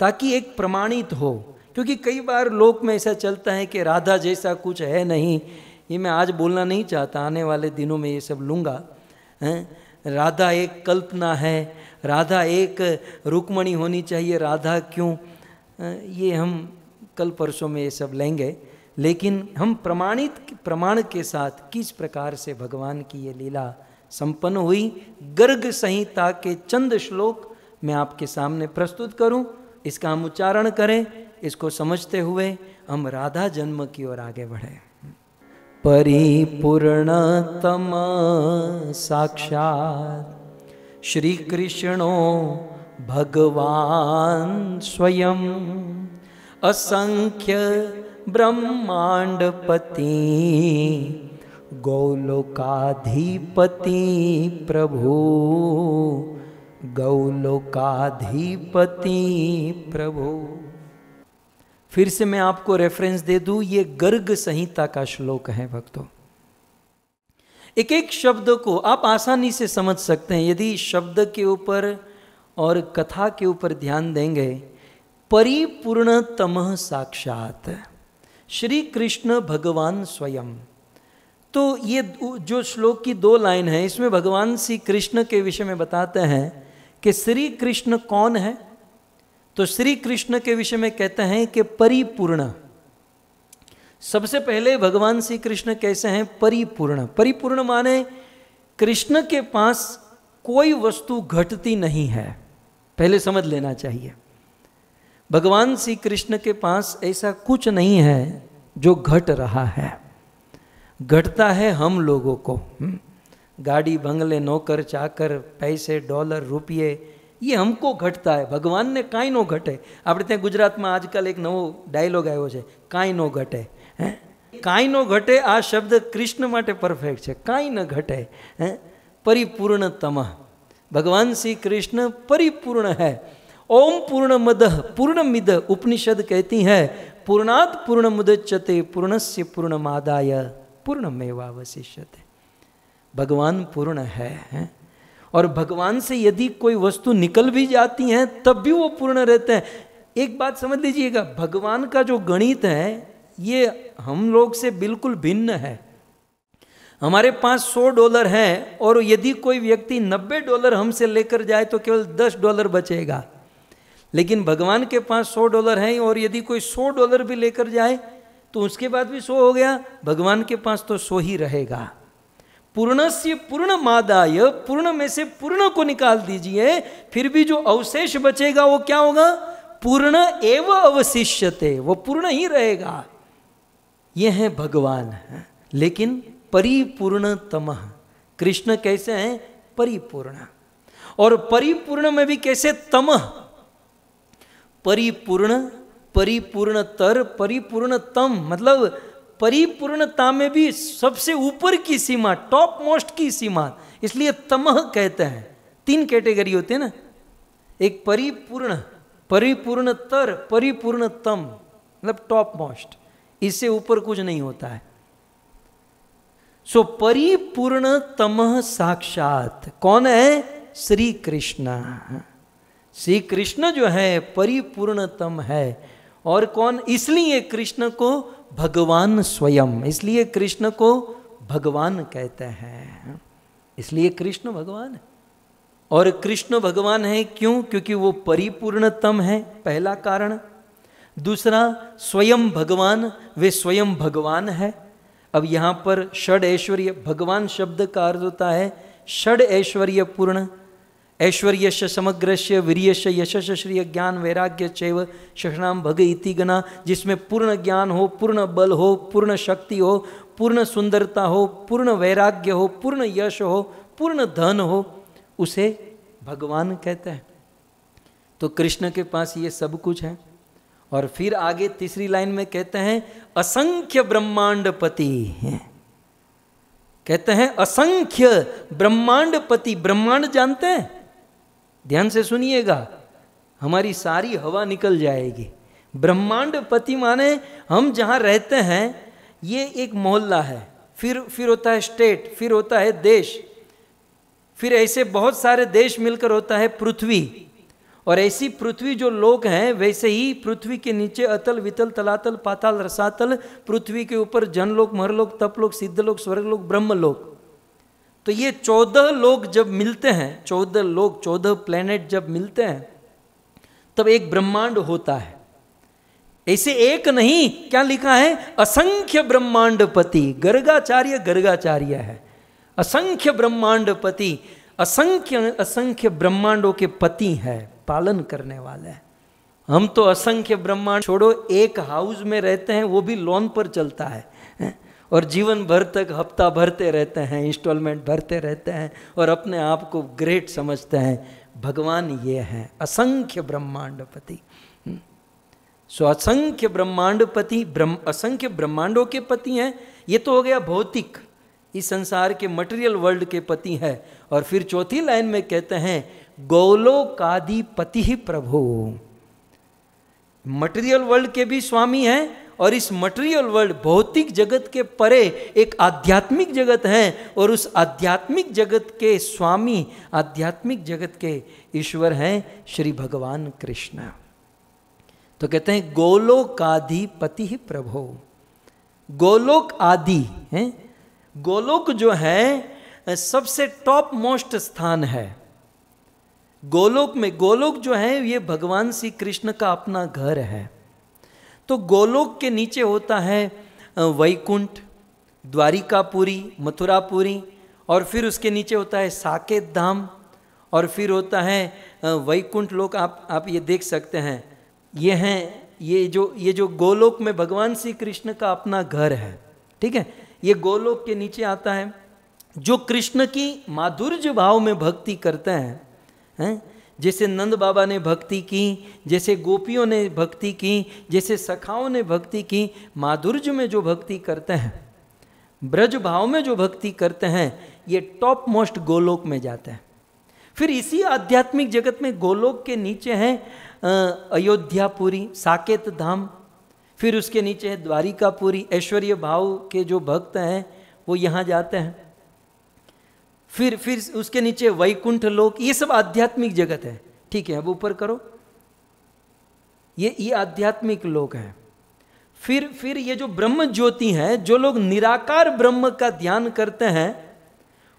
ताकि एक प्रमाणित हो, क्योंकि कई बार लोक में ऐसा चलता है कि राधा जैसा कुछ है नहीं। ये मैं आज बोलना नहीं चाहता, आने वाले दिनों में ये सब लूँगा। राधा एक कल्पना है, राधा एक रुक्मणी होनी चाहिए, राधा क्यों, ये हम कल परसों में ये सब लेंगे। लेकिन हम प्रमाण के साथ किस प्रकार से भगवान की ये लीला संपन्न हुई, गर्ग संहिता के चंद श्लोक मैं आपके सामने प्रस्तुत करूं, इसका हम उच्चारण करें, इसको समझते हुए हम राधा जन्म की ओर आगे बढ़े। परिपूर्णतम साक्षात् श्री कृष्णो भगवान स्वयं असंख्य ब्रह्मांडपति गौलोकाधिपति प्रभु, गौलोकाधिपति प्रभु। फिर से मैं आपको रेफरेंस दे दूं, ये गर्ग संहिता का श्लोक है भक्तों। एक एक शब्द को आप आसानी से समझ सकते हैं यदि शब्द के ऊपर और कथा के ऊपर ध्यान देंगे। परिपूर्णतमः साक्षात श्री कृष्ण भगवान स्वयं। तो ये जो श्लोक की 2 लाइन है, इसमें भगवान श्री कृष्ण के विषय में बताते हैं कि श्री कृष्ण कौन है। तो श्री कृष्ण के विषय में कहते हैं कि परिपूर्ण। सबसे पहले भगवान श्री कृष्ण कैसे हैं? परिपूर्ण। परिपूर्ण माने कृष्ण के पास कोई वस्तु घटती नहीं है, पहले समझ लेना चाहिए। भगवान श्री कृष्ण के पास ऐसा कुछ नहीं है जो घट रहा है। घटता है हम लोगों को, गाड़ी बंगले नौकर चाकर पैसे डॉलर रुपये ये हमको घटता है। भगवान ने काई नो घटे। આપણે ત્યાં ગુજરાતમાં આજકાલ એક નવો ડાયલોગ આવ્યો છે, કાઈ નો ઘટે। કાઈ નો ઘટે આ શબ્દ કૃષ્ણ માટે પરફેક્ટ છે, કાઈ ન ઘટે। પરિપૂર્ણતમ भगवान श्री कृष्ण परिपूर्ण है। ओम पूर्णमदः पूर्णमिद उपनिषद कहती है पूर्णात् पूर्णमुदच्यते पूर्णस्य पूर्णमादाय पूर्णमेवावशिष्यते। भगवान पूर्ण है और भगवान से यदि कोई वस्तु निकल भी जाती है तब भी वो पूर्ण रहते हैं। एक बात समझ लीजिएगा, भगवान का जो गणित है ये हम लोग से बिल्कुल भिन्न है। हमारे पास $100 है और यदि कोई व्यक्ति $90 हमसे लेकर जाए तो केवल $10 बचेगा, लेकिन भगवान के पास $100 है और यदि कोई $100 भी लेकर जाए तो उसके बाद भी 100 हो गया, भगवान के पास तो 100 ही रहेगा। पूर्णस्य पूर्णमादाय, पूर्ण में से पूर्ण को निकाल दीजिए, फिर भी जो अवशेष बचेगा वो क्या होगा? पूर्ण एव अवशिष्यते, वो पूर्ण ही रहेगा। ये है भगवान। लेकिन परिपूर्णतम कृष्ण कैसे हैं? परिपूर्ण। और परिपूर्ण में भी कैसे? तमः परिपूर्ण, परिपूर्णतर, परिपूर्णतम, मतलब परिपूर्णता में भी सबसे ऊपर की सीमा, टॉप मोस्ट की सीमा, इसलिए तमः कहते हैं। 3 कैटेगरी होते हैं ना, एक परिपूर्ण, परिपूर्णतर, परिपूर्णतम, मतलब टॉप मोस्ट, इससे ऊपर कुछ नहीं होता है। सो परिपूर्णतमः साक्षात कौन है? श्री कृष्ण। श्री कृष्ण जो है परिपूर्णतम है। और कौन? इसलिए कृष्ण को भगवान स्वयं, इसलिए कृष्ण को भगवान कहते हैं, इसलिए कृष्ण भगवान है। और कृष्ण भगवान है क्यों? क्योंकि वो परिपूर्णतम है, पहला कारण। दूसरा, स्वयं भगवान, वे स्वयं भगवान है। अब यहाँ पर षड ऐश्वर्य, भगवान शब्द का अर्थ होता है षड ऐश्वर्य पूर्ण। ऐश्वर्यस्य समग्रस्य वीर्यस्य यशस्य श्रिय ज्ञान वैराग्य चैव षष्णाम भग इति गणा, जिसमें पूर्ण ज्ञान हो, पूर्ण बल हो, पूर्ण शक्ति हो, पूर्ण सुंदरता हो, पूर्ण वैराग्य हो, पूर्ण यश हो, पूर्ण धन हो, उसे भगवान कहते हैं। तो कृष्ण के पास ये सब कुछ है। और फिर आगे तीसरी लाइन में कहते हैं असंख्य ब्रह्मांडपति, कहते हैं असंख्य ब्रह्मांडपति। ब्रह्मांड जानते हैं? ध्यान से सुनिएगा, हमारी सारी हवा निकल जाएगी। ब्रह्मांडपति माने हम जहाँ रहते हैं ये एक मोहल्ला है, फिर होता है स्टेट, फिर होता है देश, फिर ऐसे बहुत सारे देश मिलकर होता है पृथ्वी। और ऐसी पृथ्वी जो लोग हैं वैसे ही पृथ्वी के नीचे अतल वितल तलातल पाताल रसातल, पृथ्वी के ऊपर जनलोक, मरलोक, तपलोक, सिद्धलोक, स्वर्गलोक, ब्रह्मलोक। तो ये 14 लोग जब मिलते हैं, 14 लोग, 14 प्लेनेट जब मिलते हैं तब एक ब्रह्मांड होता है। ऐसे एक नहीं, क्या लिखा है? असंख्य ब्रह्मांडपति। गर्गाचार्य गर्गाचार्य है, असंख्य ब्रह्मांडपति, असंख्य असंख्य ब्रह्मांडों के पति है, पालन करने वाले हैं। हम तो असंख्य ब्रह्मांड छोड़ो, एक हाउस में रहते हैं वो भी लोन पर चलता है और जीवन भर तक हफ्ता भरते रहते हैं, इंस्टॉलमेंट भरते रहते हैं और अपने आप को ग्रेट समझते हैं। भगवान ये हैं असंख्य ब्रह्मांडपति। सो असंख्य ब्रह्मांडपति, असंख्य ब्रह्मांडों के पति हैं। ये तो हो गया भौतिक, इस संसार के मटेरियल वर्ल्ड के पति है। और फिर चौथी लाइन में कहते हैं गौलोकाधिपति ही प्रभु। मटेरियल वर्ल्ड के भी स्वामी हैं और इस मटेरियल वर्ल्ड भौतिक जगत के परे एक आध्यात्मिक जगत है, और उस आध्यात्मिक जगत के स्वामी, आध्यात्मिक जगत के ईश्वर हैं श्री भगवान कृष्ण। तो कहते हैं गोलोकाधिपति प्रभो। गोलोक आदि है, गोलोक जो है सबसे टॉप मोस्ट स्थान है। गोलोक में, गोलोक जो है ये भगवान श्री कृष्ण का अपना घर है। तो गोलोक के नीचे होता है वैकुंठ, द्वारिकापुरी, मथुरापुरी, और फिर उसके नीचे होता है साकेत धाम, और फिर होता है वैकुंठ लोक। आप ये देख सकते हैं, ये हैं ये जो गोलोक में भगवान श्री कृष्ण का अपना घर है, ठीक है। ये गोलोक के नीचे आता है। जो कृष्ण की माधुर्य भाव में भक्ति करते हैं, जैसे नंद बाबा ने भक्ति की, जैसे गोपियों ने भक्ति की, जैसे सखाओं ने भक्ति की, माधुर्य में जो भक्ति करते हैं, ब्रज भाव में जो भक्ति करते हैं, ये टॉप मोस्ट गोलोक में जाते हैं। फिर इसी आध्यात्मिक जगत में गोलोक के नीचे है अयोध्यापुरी, साकेत धाम, फिर उसके नीचे है द्वारिकापुरी। ऐश्वर्य भाव के जो भक्त हैं वो यहाँ जाते हैं। फिर उसके नीचे वैकुंठ लोक। ये सब आध्यात्मिक जगत है, ठीक है। अब ऊपर करो, ये आध्यात्मिक लोक है। फिर ये जो ब्रह्म ज्योति है, जो लोग निराकार ब्रह्म का ध्यान करते हैं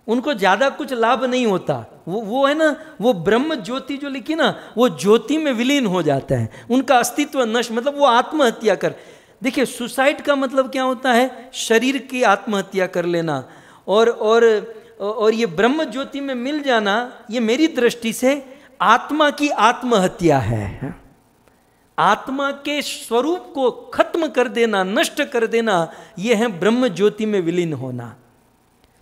उनको ज्यादा कुछ लाभ नहीं होता। वो है ना, वो ब्रह्म ज्योति जो लिखी ना, वो ज्योति में विलीन हो जाते हैं, उनका अस्तित्व नष्ट, मतलब वो आत्महत्या कर। देखिए, सुसाइड का मतलब क्या होता है? शरीर की आत्महत्या कर लेना। और ये ब्रह्म ज्योति में मिल जाना, ये मेरी दृष्टि से आत्मा की आत्महत्या है। आत्मा के स्वरूप को खत्म कर देना, नष्ट कर देना, ये है ब्रह्म ज्योति में विलीन होना।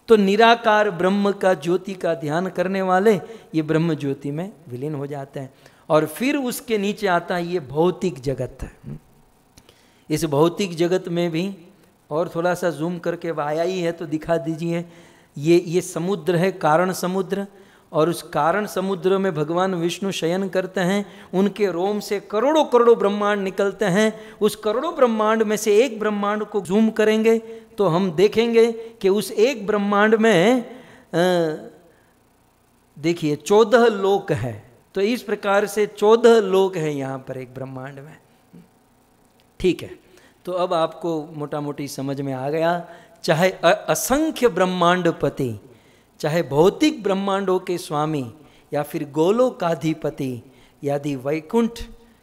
तो निराकार ब्रह्म का ज्योति का ध्यान करने वाले ये ब्रह्म ज्योति में विलीन हो जाते हैं। और फिर उसके नीचे आता है ये भौतिक जगत। इस भौतिक जगत में भी, और थोड़ा सा जूम करके आया ही है तो दिखा दीजिए, ये समुद्र है, कारण समुद्र, और उस कारण समुद्र में भगवान विष्णु शयन करते हैं। उनके रोम से करोड़ों करोड़ों ब्रह्मांड निकलते हैं। उस करोड़ों ब्रह्मांड में से एक ब्रह्मांड को जूम करेंगे तो हम देखेंगे कि उस एक ब्रह्मांड में देखिए 14 लोक है। तो इस प्रकार से 14 लोक है यहाँ पर एक ब्रह्मांड में, ठीक है। तो अब आपको मोटा मोटी समझ में आ गया। चाहे असंख्य ब्रह्मांडपति, चाहे भौतिक ब्रह्मांडों के स्वामी, या फिर गोलोकाधिपति, यदि वैकुंठ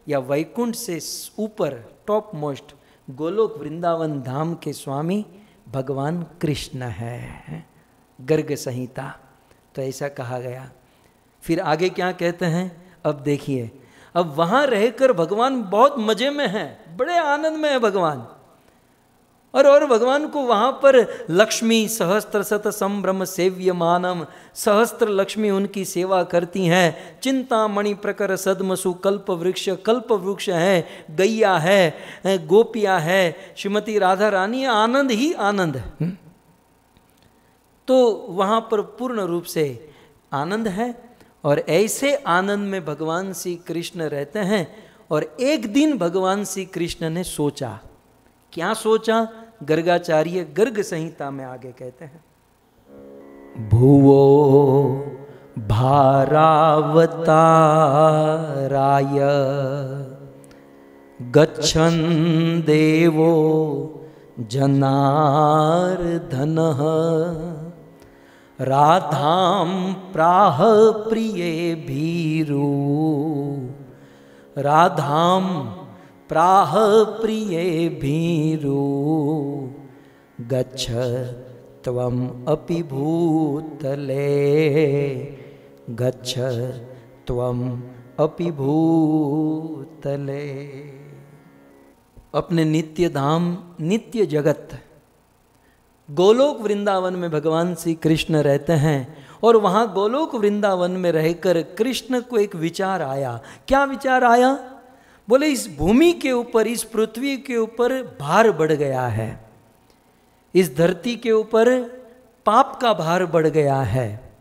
या वैकुंठ से ऊपर टॉप मोस्ट गोलोक वृंदावन धाम के स्वामी भगवान कृष्ण है। गर्ग संहिता तो ऐसा कहा गया। फिर आगे क्या कहते हैं, अब देखिए। अब वहाँ रहकर भगवान बहुत मजे में हैं, बड़े आनंद में है भगवान। और भगवान को वहाँ पर लक्ष्मी सहस्त्र शत संभ्रम सेव्यमानम, सहस्त्र लक्ष्मी उनकी सेवा करती हैं। चिंतामणि प्रकर सदमसु कल्प वृक्ष है, गैया है, गोपिया है, श्रीमती राधा रानी, आनंद ही आनंद है। तो वहाँ पर पूर्ण रूप से आनंद है। और ऐसे आनंद में भगवान श्री कृष्ण रहते हैं। और एक दिन भगवान श्री कृष्ण ने सोचा, क्या सोचा? गर्गाचार्य गर्ग संहिता में आगे कहते हैं, भुवो भारावताराय गच्छन् देवो जनार्दनः राधां प्राह प्रिये भीरु, राधां प्राह प्रिये भीरु, गच्छ त्वम अपि भूतले, गच्छ त्वम अपि भूतले। अपने नित्य धाम, नित्य जगत गोलोक वृंदावन में भगवान श्री कृष्ण रहते हैं। और वहाँ गोलोक वृंदावन में रहकर कृष्ण को एक विचार आया। क्या विचार आया? बोले, इस भूमि के ऊपर, इस पृथ्वी के ऊपर भार बढ़ गया है, इस धरती के ऊपर पाप का भार बढ़ गया है।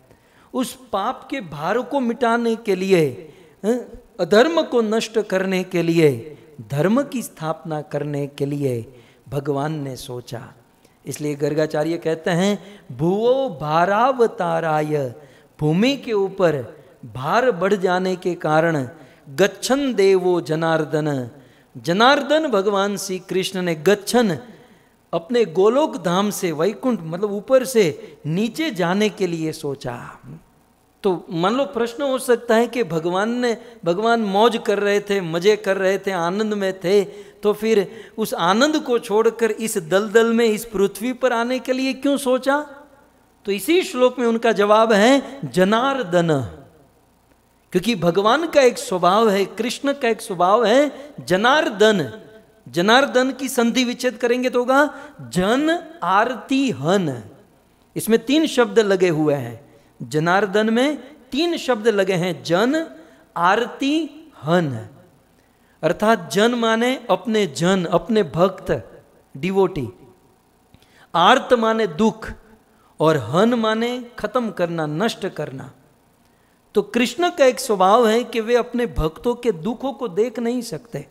उस पाप के भार को मिटाने के लिए, अधर्म को नष्ट करने के लिए धर्म की स्थापना करने के लिए भगवान ने सोचा। इसलिए गर्गाचार्य कहते हैं भुवो भारावताराय, भूमि के ऊपर भार बढ़ जाने के कारण गच्छन देवो जनार्दन, जनार्दन भगवान श्री कृष्ण ने गच्छन अपने गोलोक धाम से, वैकुंठ मतलब ऊपर से नीचे जाने के लिए सोचा। तो मान लो प्रश्न हो सकता है कि भगवान मौज कर रहे थे, मजे कर रहे थे, आनंद में थे, तो फिर उस आनंद को छोड़कर इस दलदल में, इस पृथ्वी पर आने के लिए क्यों सोचा? तो इसी श्लोक में उनका जवाब है जनार्दन, क्योंकि भगवान का एक स्वभाव है, कृष्ण का एक स्वभाव है जनार्दन। जनार्दन की संधि विच्छेद करेंगे तो होगा जन आरती हन। इसमें 3 शब्द लगे हुए हैं, जनार्दन में 3 शब्द लगे हैं, जन आरती हन। अर्थात जन माने अपने जन, अपने भक्त, डिवोटी, आर्त माने दुख, और हन माने खत्म करना, नष्ट करना। तो कृष्ण का एक स्वभाव है कि वे अपने भक्तों के दुखों को देख नहीं सकते,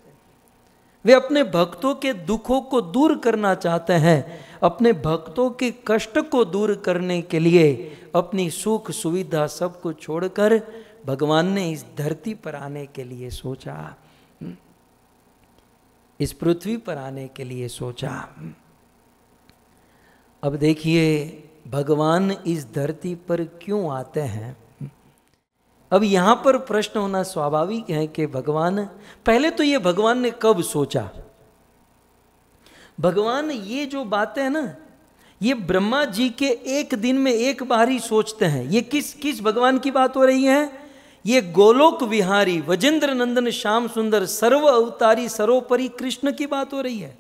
वे अपने भक्तों के दुखों को दूर करना चाहते हैं। अपने भक्तों के कष्ट को दूर करने के लिए अपनी सुख सुविधा सब कुछ छोड़कर भगवान ने इस धरती पर आने के लिए सोचा, इस पृथ्वी पर आने के लिए सोचा। अब देखिए भगवान इस धरती पर क्यों आते हैं। अब यहां पर प्रश्न होना स्वाभाविक है कि भगवान, पहले तो ये भगवान ने कब सोचा। भगवान ये जो बातें हैं ना, ये ब्रह्मा जी के एक दिन में एक बार ही सोचते हैं। ये किस भगवान की बात हो रही है? ये गोलोक विहारी वजेंद्र नंदन श्याम सुंदर सर्व अवतारी सर्वोपरि कृष्ण की बात हो रही है।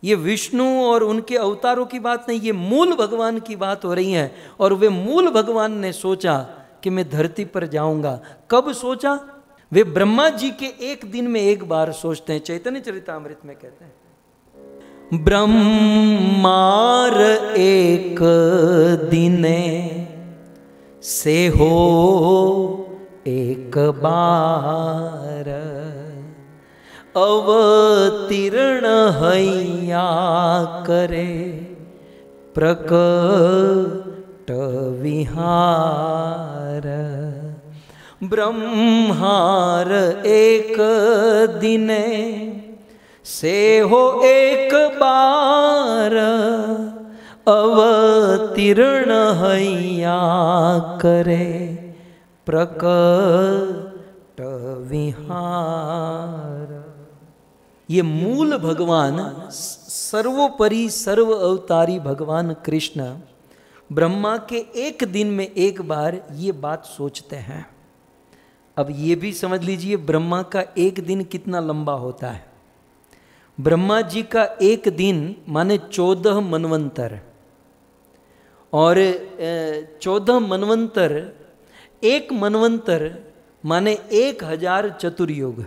ये विष्णु और उनके अवतारों की बात नहीं, ये मूल भगवान की बात हो रही है। और वे मूल भगवान ने सोचा कि मैं धरती पर जाऊंगा। कब सोचा? वे ब्रह्मा जी के एक दिन में एक बार सोचते हैं। चैतन्य चरितामृत में कहते हैं ब्रह्मार एक दिने से हो एक बार, अवतीर्ण हैया करे प्रकट विहार। ब्रह्मार एक दिने से हो एक बार, अवतीर्ण हैया करे प्रकट विहार। ये मूल भगवान, सर्वोपरि सर्व अवतारी भगवान कृष्ण ब्रह्मा के एक दिन में एक बार ये बात सोचते हैं। अब ये भी समझ लीजिए ब्रह्मा का एक दिन कितना लंबा होता है। ब्रह्मा जी का एक दिन माने 14 मनवंतर, और 14 मनवंतर, एक मनवंतर माने 1000 चतुर्युग।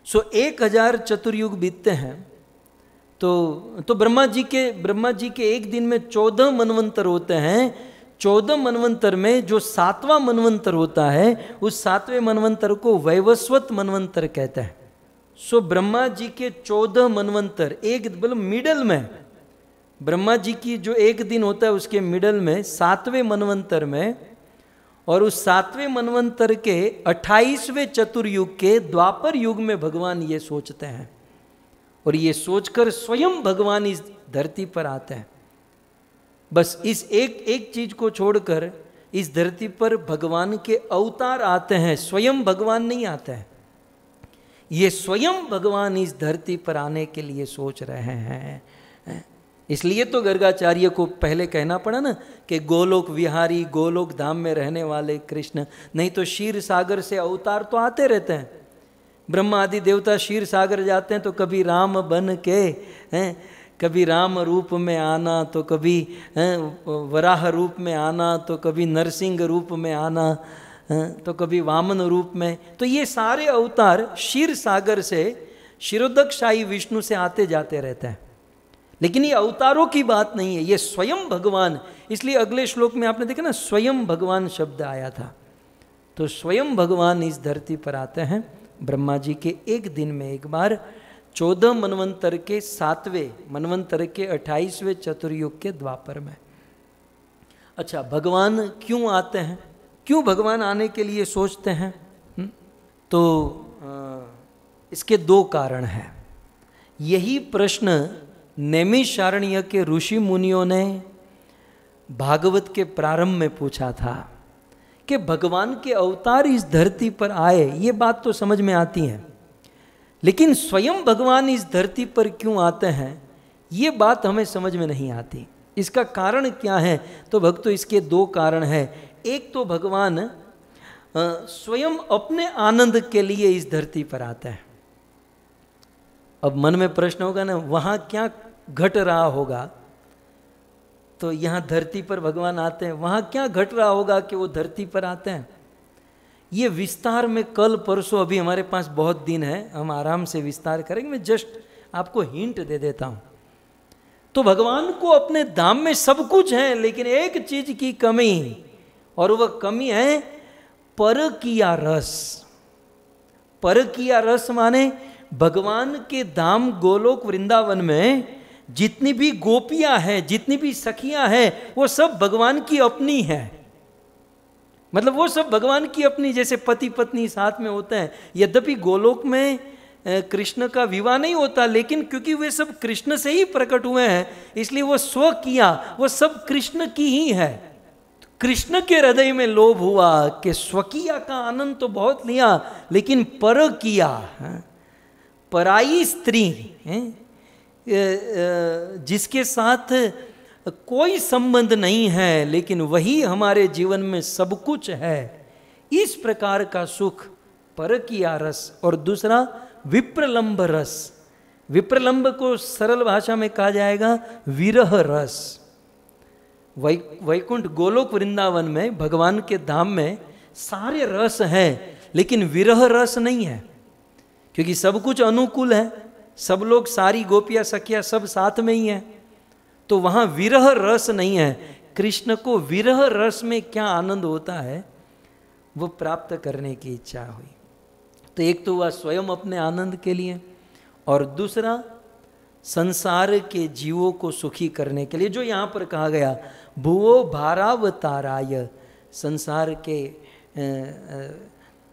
सो 1000 चतुर्युग बीतते हैं। तो ब्रह्मा जी के एक दिन में 14 मनवंतर होते हैं। 14 मनवंतर में जो 7वां मनवंतर होता है, उस 7वें मनवंतर को वैवस्वत मनवंतर कहते हैं। सो ब्रह्मा जी के 14 मनवंतर, एक मतलब मिडल में, ब्रह्मा जी की जो एक दिन होता है उसके मिडल में 7वें मनवंतर में, और उस 7वें मनवंतर के 28वें चतुर्युग के द्वापर युग में भगवान ये सोचते हैं। और ये सोचकर स्वयं भगवान इस धरती पर आते हैं। बस इस एक चीज को छोड़कर इस धरती पर भगवान के अवतार आते हैं, स्वयं भगवान नहीं आते हैं। ये स्वयं भगवान इस धरती पर आने के लिए सोच रहे हैं। इसलिए तो गर्गाचार्य को पहले कहना पड़ा ना कि गोलोक विहारी, गोलोक धाम में रहने वाले कृष्ण। नहीं तो क्षीर सागर से अवतार तो आते रहते हैं। ब्रह्मा आदि देवता क्षीर सागर जाते हैं तो कभी राम बन के कभी राम रूप में आना, तो कभी वराह रूप में आना, तो कभी नरसिंह रूप में आना, तो कभी वामन रूप में। तो ये सारे अवतार क्षीर सागर से क्षीरोदकशाही विष्णु से आते जाते रहते हैं। लेकिन ये अवतारों की बात नहीं है, ये स्वयं भगवान। इसलिए अगले श्लोक में आपने देखा ना, स्वयं भगवान शब्द आया था। तो स्वयं भगवान इस धरती पर आते हैं ब्रह्मा जी के एक दिन में एक बार 14 मनवंतर के 7वें मनवंतर के 28वें चतुर्युग के द्वापर में। अच्छा, भगवान क्यों आते हैं, क्यों भगवान आने के लिए सोचते हैं? तो इसके 2 कारण हैं। यही प्रश्न नैमिषारण्य के ऋषि मुनियों ने भागवत के प्रारंभ में पूछा था कि भगवान के अवतार इस धरती पर आए, ये बात तो समझ में आती है, लेकिन स्वयं भगवान इस धरती पर क्यों आते हैं ये बात हमें समझ में नहीं आती। इसका कारण क्या है? तो भक्तों, इसके 2 कारण हैं। एक तो भगवान स्वयं अपने आनंद के लिए इस धरती पर आते हैं। अब मन में प्रश्न होगा ना, वहाँ क्या घट रहा होगा? तो यहाँ धरती पर भगवान आते हैं, वहाँ क्या घट रहा होगा कि वो धरती पर आते हैं? ये विस्तार में कल परसों, अभी हमारे पास बहुत दिन है, हम आराम से विस्तार करेंगे। मैं जस्ट आपको हिंट दे देता हूँ। तो भगवान को अपने धाम में सब कुछ है, लेकिन एक चीज की कमी, और वह कमी है परकिया रस। परकिया रस माने भगवान के धाम गोलोक वृंदावन में जितनी भी गोपियां हैं, जितनी भी सखियां हैं, वो सब भगवान की अपनी है। मतलब वो सब भगवान की अपनी, जैसे पति पत्नी साथ में होते हैं। यद्यपि गोलोक में कृष्ण का विवाह नहीं होता, लेकिन क्योंकि वे सब कृष्ण से ही प्रकट हुए हैं, इसलिए वो स्व किया, वो सब कृष्ण की ही है। कृष्ण के हृदय में लोभ हुआ कि स्वकीया का आनंद तो बहुत लिया, लेकिन पर किया, पराई स्त्री जिसके साथ कोई संबंध नहीं है, लेकिन वही हमारे जीवन में सब कुछ है, इस प्रकार का सुख परकिया रस। और दूसरा विप्रलंब रस। विप्रलंब को सरल भाषा में कहा जाएगा विरह रस। वैकुंठ गोलोक वृंदावन में भगवान के धाम में सारे रस हैं, लेकिन विरह रस नहीं है, क्योंकि सब कुछ अनुकूल है, सब लोग, सारी गोपियां सखियां सब साथ में ही हैं, तो वहां विरह रस नहीं है। कृष्ण को विरह रस में क्या आनंद होता है वो प्राप्त करने की इच्छा हुई। तो एक तो वह स्वयं अपने आनंद के लिए, और दूसरा संसार के जीवों को सुखी करने के लिए, जो यहाँ पर कहा गया भुवो भारावताराय, संसार के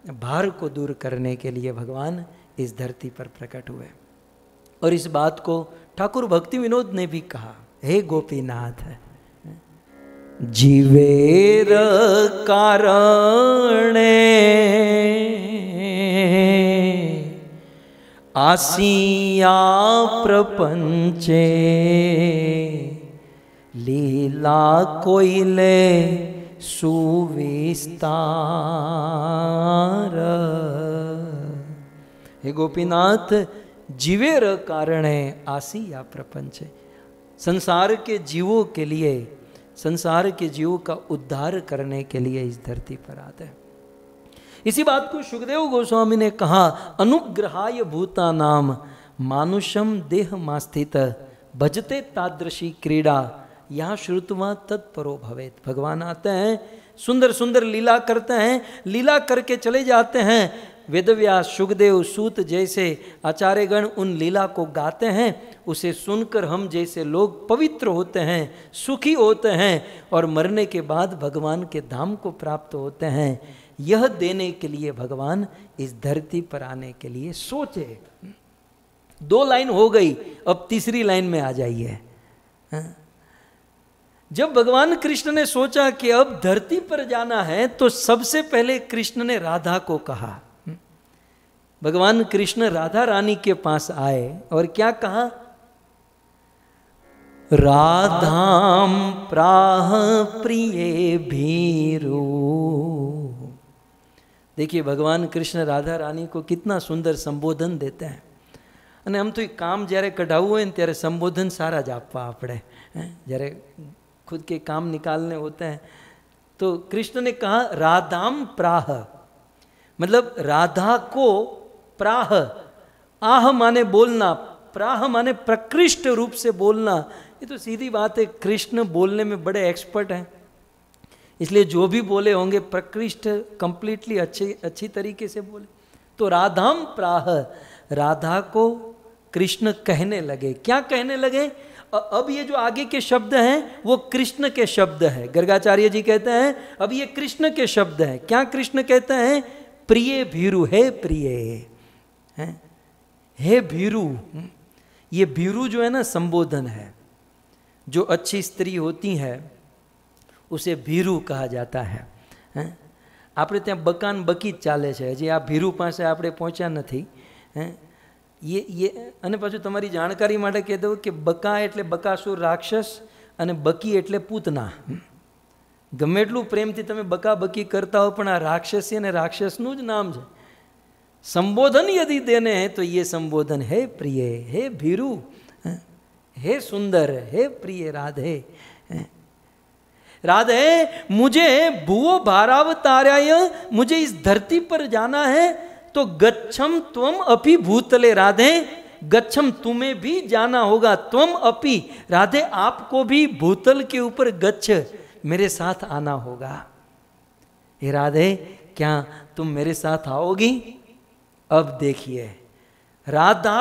भार को दूर करने के लिए भगवान इस धरती पर प्रकट हुए। और इस बात को ठाकुर भक्ति विनोद ने भी कहा, हे गोपीनाथ, जीवेर कारणे आसिया प्रपंचे, लीला कोइले सुविस्तार। हे गोपीनाथ, जीवेर कारणे आसिया प्रपंचे, संसार के जीवों के लिए, संसार के जीवों का उद्धार करने के लिए इस धरती पर आते हैं। इसी बात को सुखदेव गोस्वामी ने कहा, अनुग्रहाय भूतानाम मानुषम देह मास्थित भजते तादृशी क्रीड़ा यहाँ श्रुतवा तत्परो भवेत। भगवान आते हैं, सुंदर सुंदर लीला करते हैं, लीला करके चले जाते हैं। वेदव्यास, सुखदेव, सूत जैसे आचार्यगण उन लीला को गाते हैं, उसे सुनकर हम जैसे लोग पवित्र होते हैं, सुखी होते हैं, और मरने के बाद भगवान के धाम को प्राप्त होते हैं। यह देने के लिए भगवान इस धरती पर आने के लिए सोचे। 2 लाइन हो गई, अब तीसरी लाइन में आ जाइए। जब भगवान कृष्ण ने सोचा कि अब धरती पर जाना है, तो सबसे पहले कृष्ण ने राधा को कहा। भगवान कृष्ण राधा रानी के पास आए और क्या कहा? राधाम प्राह प्रिय भीरू। देखिए भगवान कृष्ण राधा रानी को कितना सुंदर संबोधन देते हैं। અને આમ તો કામ જ્યારે કઢાવવું હોય ને ત્યારે સંબોધન સારા જ આપવા આપણે, જ્યારે खुद के काम निकालने होते हैं। तो कृष्ण ने कहा राधाम प्राह, मतलब राधा को प्राह, आह माने बोलना, प्राह माने प्रकृष्ट रूप से बोलना। ये तो सीधी बात है, कृष्ण बोलने में बड़े एक्सपर्ट हैं, इसलिए जो भी बोले होंगे प्रकृष्ट कंप्लीटली अच्छी तरीके से बोले। तो राधाम प्राह, राधा को कृष्ण कहने लगे। क्या कहने लगे? अब ये जो आगे के शब्द हैं वो कृष्ण के शब्द हैं। गर्गाचार्य जी कहते हैं अब ये कृष्ण के शब्द हैं। क्या कृष्ण कहते हैं? प्रिय भीरु, हे प्रिय, हे भीरु। ये भीरु जो है ना संबोधन है। जो अच्छी स्त्री होती है उसे भीरु कहा जाता है। આપણે ત્યાં બકાન બકી જ ચાલે છે, હજી આ ભીરુ પાસે આપણે પહોંચ્યા નથી। ये અને પાછું તમારી જાણકારી માટે કહી દઉં કે બકા એટલે બકાસુર રાક્ષસ અને બકી એટલે પૂતના। ગમે એટલું પ્રેમથી તમે બકા બકી કરતા હો પણ આ રાક્ષસી અને રાક્ષસનું જ નામ છે। સંબોધન यदि देने हैं तो ये संबोधन है प्रिय, हे भीरु, हे सुंदर, हे प्रिय राधे। राधे मुझे भुवो भारावतार्याय, मुझे इस धरती पर जाना है तो गच्छम त्वम अपि भूतले। राधे गच्छम, तुम्हें भी जाना होगा, त्वम अपि, राधे आपको भी भूतल के ऊपर गच्छ, मेरे साथ आना होगा। हे राधे क्या तुम मेरे साथ आओगी? अब देखिए राधा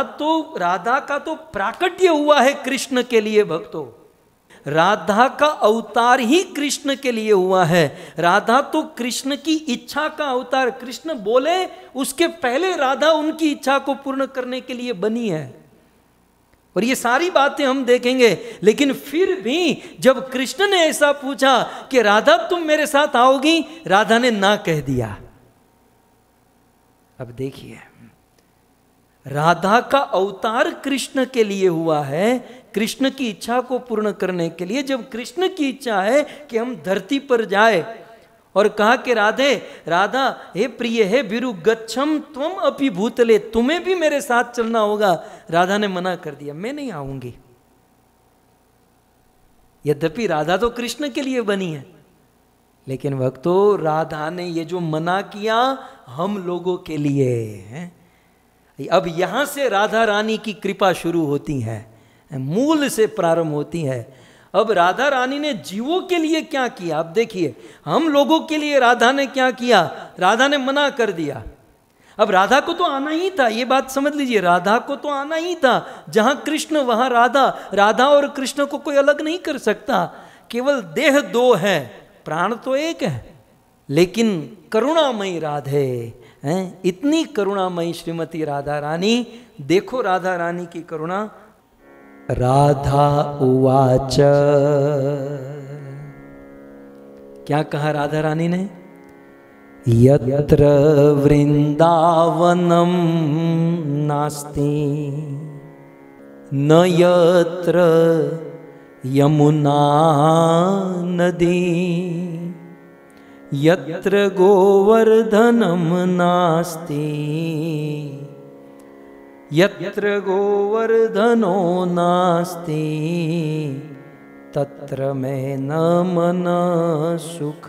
का तो प्राकट्य हुआ है कृष्ण के लिए। भक्तों, राधा का अवतार ही कृष्ण के लिए हुआ है। राधा तो कृष्ण की इच्छा का अवतार। कृष्ण बोले उसके पहले राधा उनकी इच्छा को पूर्ण करने के लिए बनी है। और ये सारी बातें हम देखेंगे। लेकिन फिर भी जब कृष्ण ने ऐसा पूछा कि राधा तुम मेरे साथ आओगी, राधा ने ना कह दिया। अब देखिए राधा का अवतार कृष्ण के लिए हुआ है, कृष्ण की इच्छा को पूर्ण करने के लिए। जब कृष्ण की इच्छा है कि हम धरती पर जाए और कहा कि राधा हे प्रिय, हे भीरु, गच्छम त्वम अपि भूतले, तुम्हें भी मेरे साथ चलना होगा। राधा ने मना कर दिया, मैं नहीं आऊंगी। यद्यपि राधा तो कृष्ण के लिए बनी है, लेकिन भक्तों राधा ने ये जो मना किया हम लोगों के लिए है। अब यहां से राधा रानी की कृपा शुरू होती है, मूल से प्रारंभ होती है। अब राधा रानी ने जीवों के लिए क्या किया? अब देखिए हम लोगों के लिए राधा ने क्या किया? राधा ने मना कर दिया। अब राधा को तो आना ही था, ये बात समझ लीजिए, राधा को तो आना ही था। जहां कृष्ण वहां राधा, राधा और कृष्ण को कोई अलग नहीं कर सकता। केवल देह दो है, प्राण तो एक है। लेकिन करुणामयी राधे हैं, इतनी करुणामयी श्रीमती राधा रानी। देखो राधा रानी की करुणा। राधा उवाच, क्या कहा राधा रानी ने? यत्र वृंदावनम नास्ति न यत्र यमुना नदी, यत्र गोवर्धनम नास्ति, यत्र गोवर्धनो नास्ति, तत्र में न मन सुख,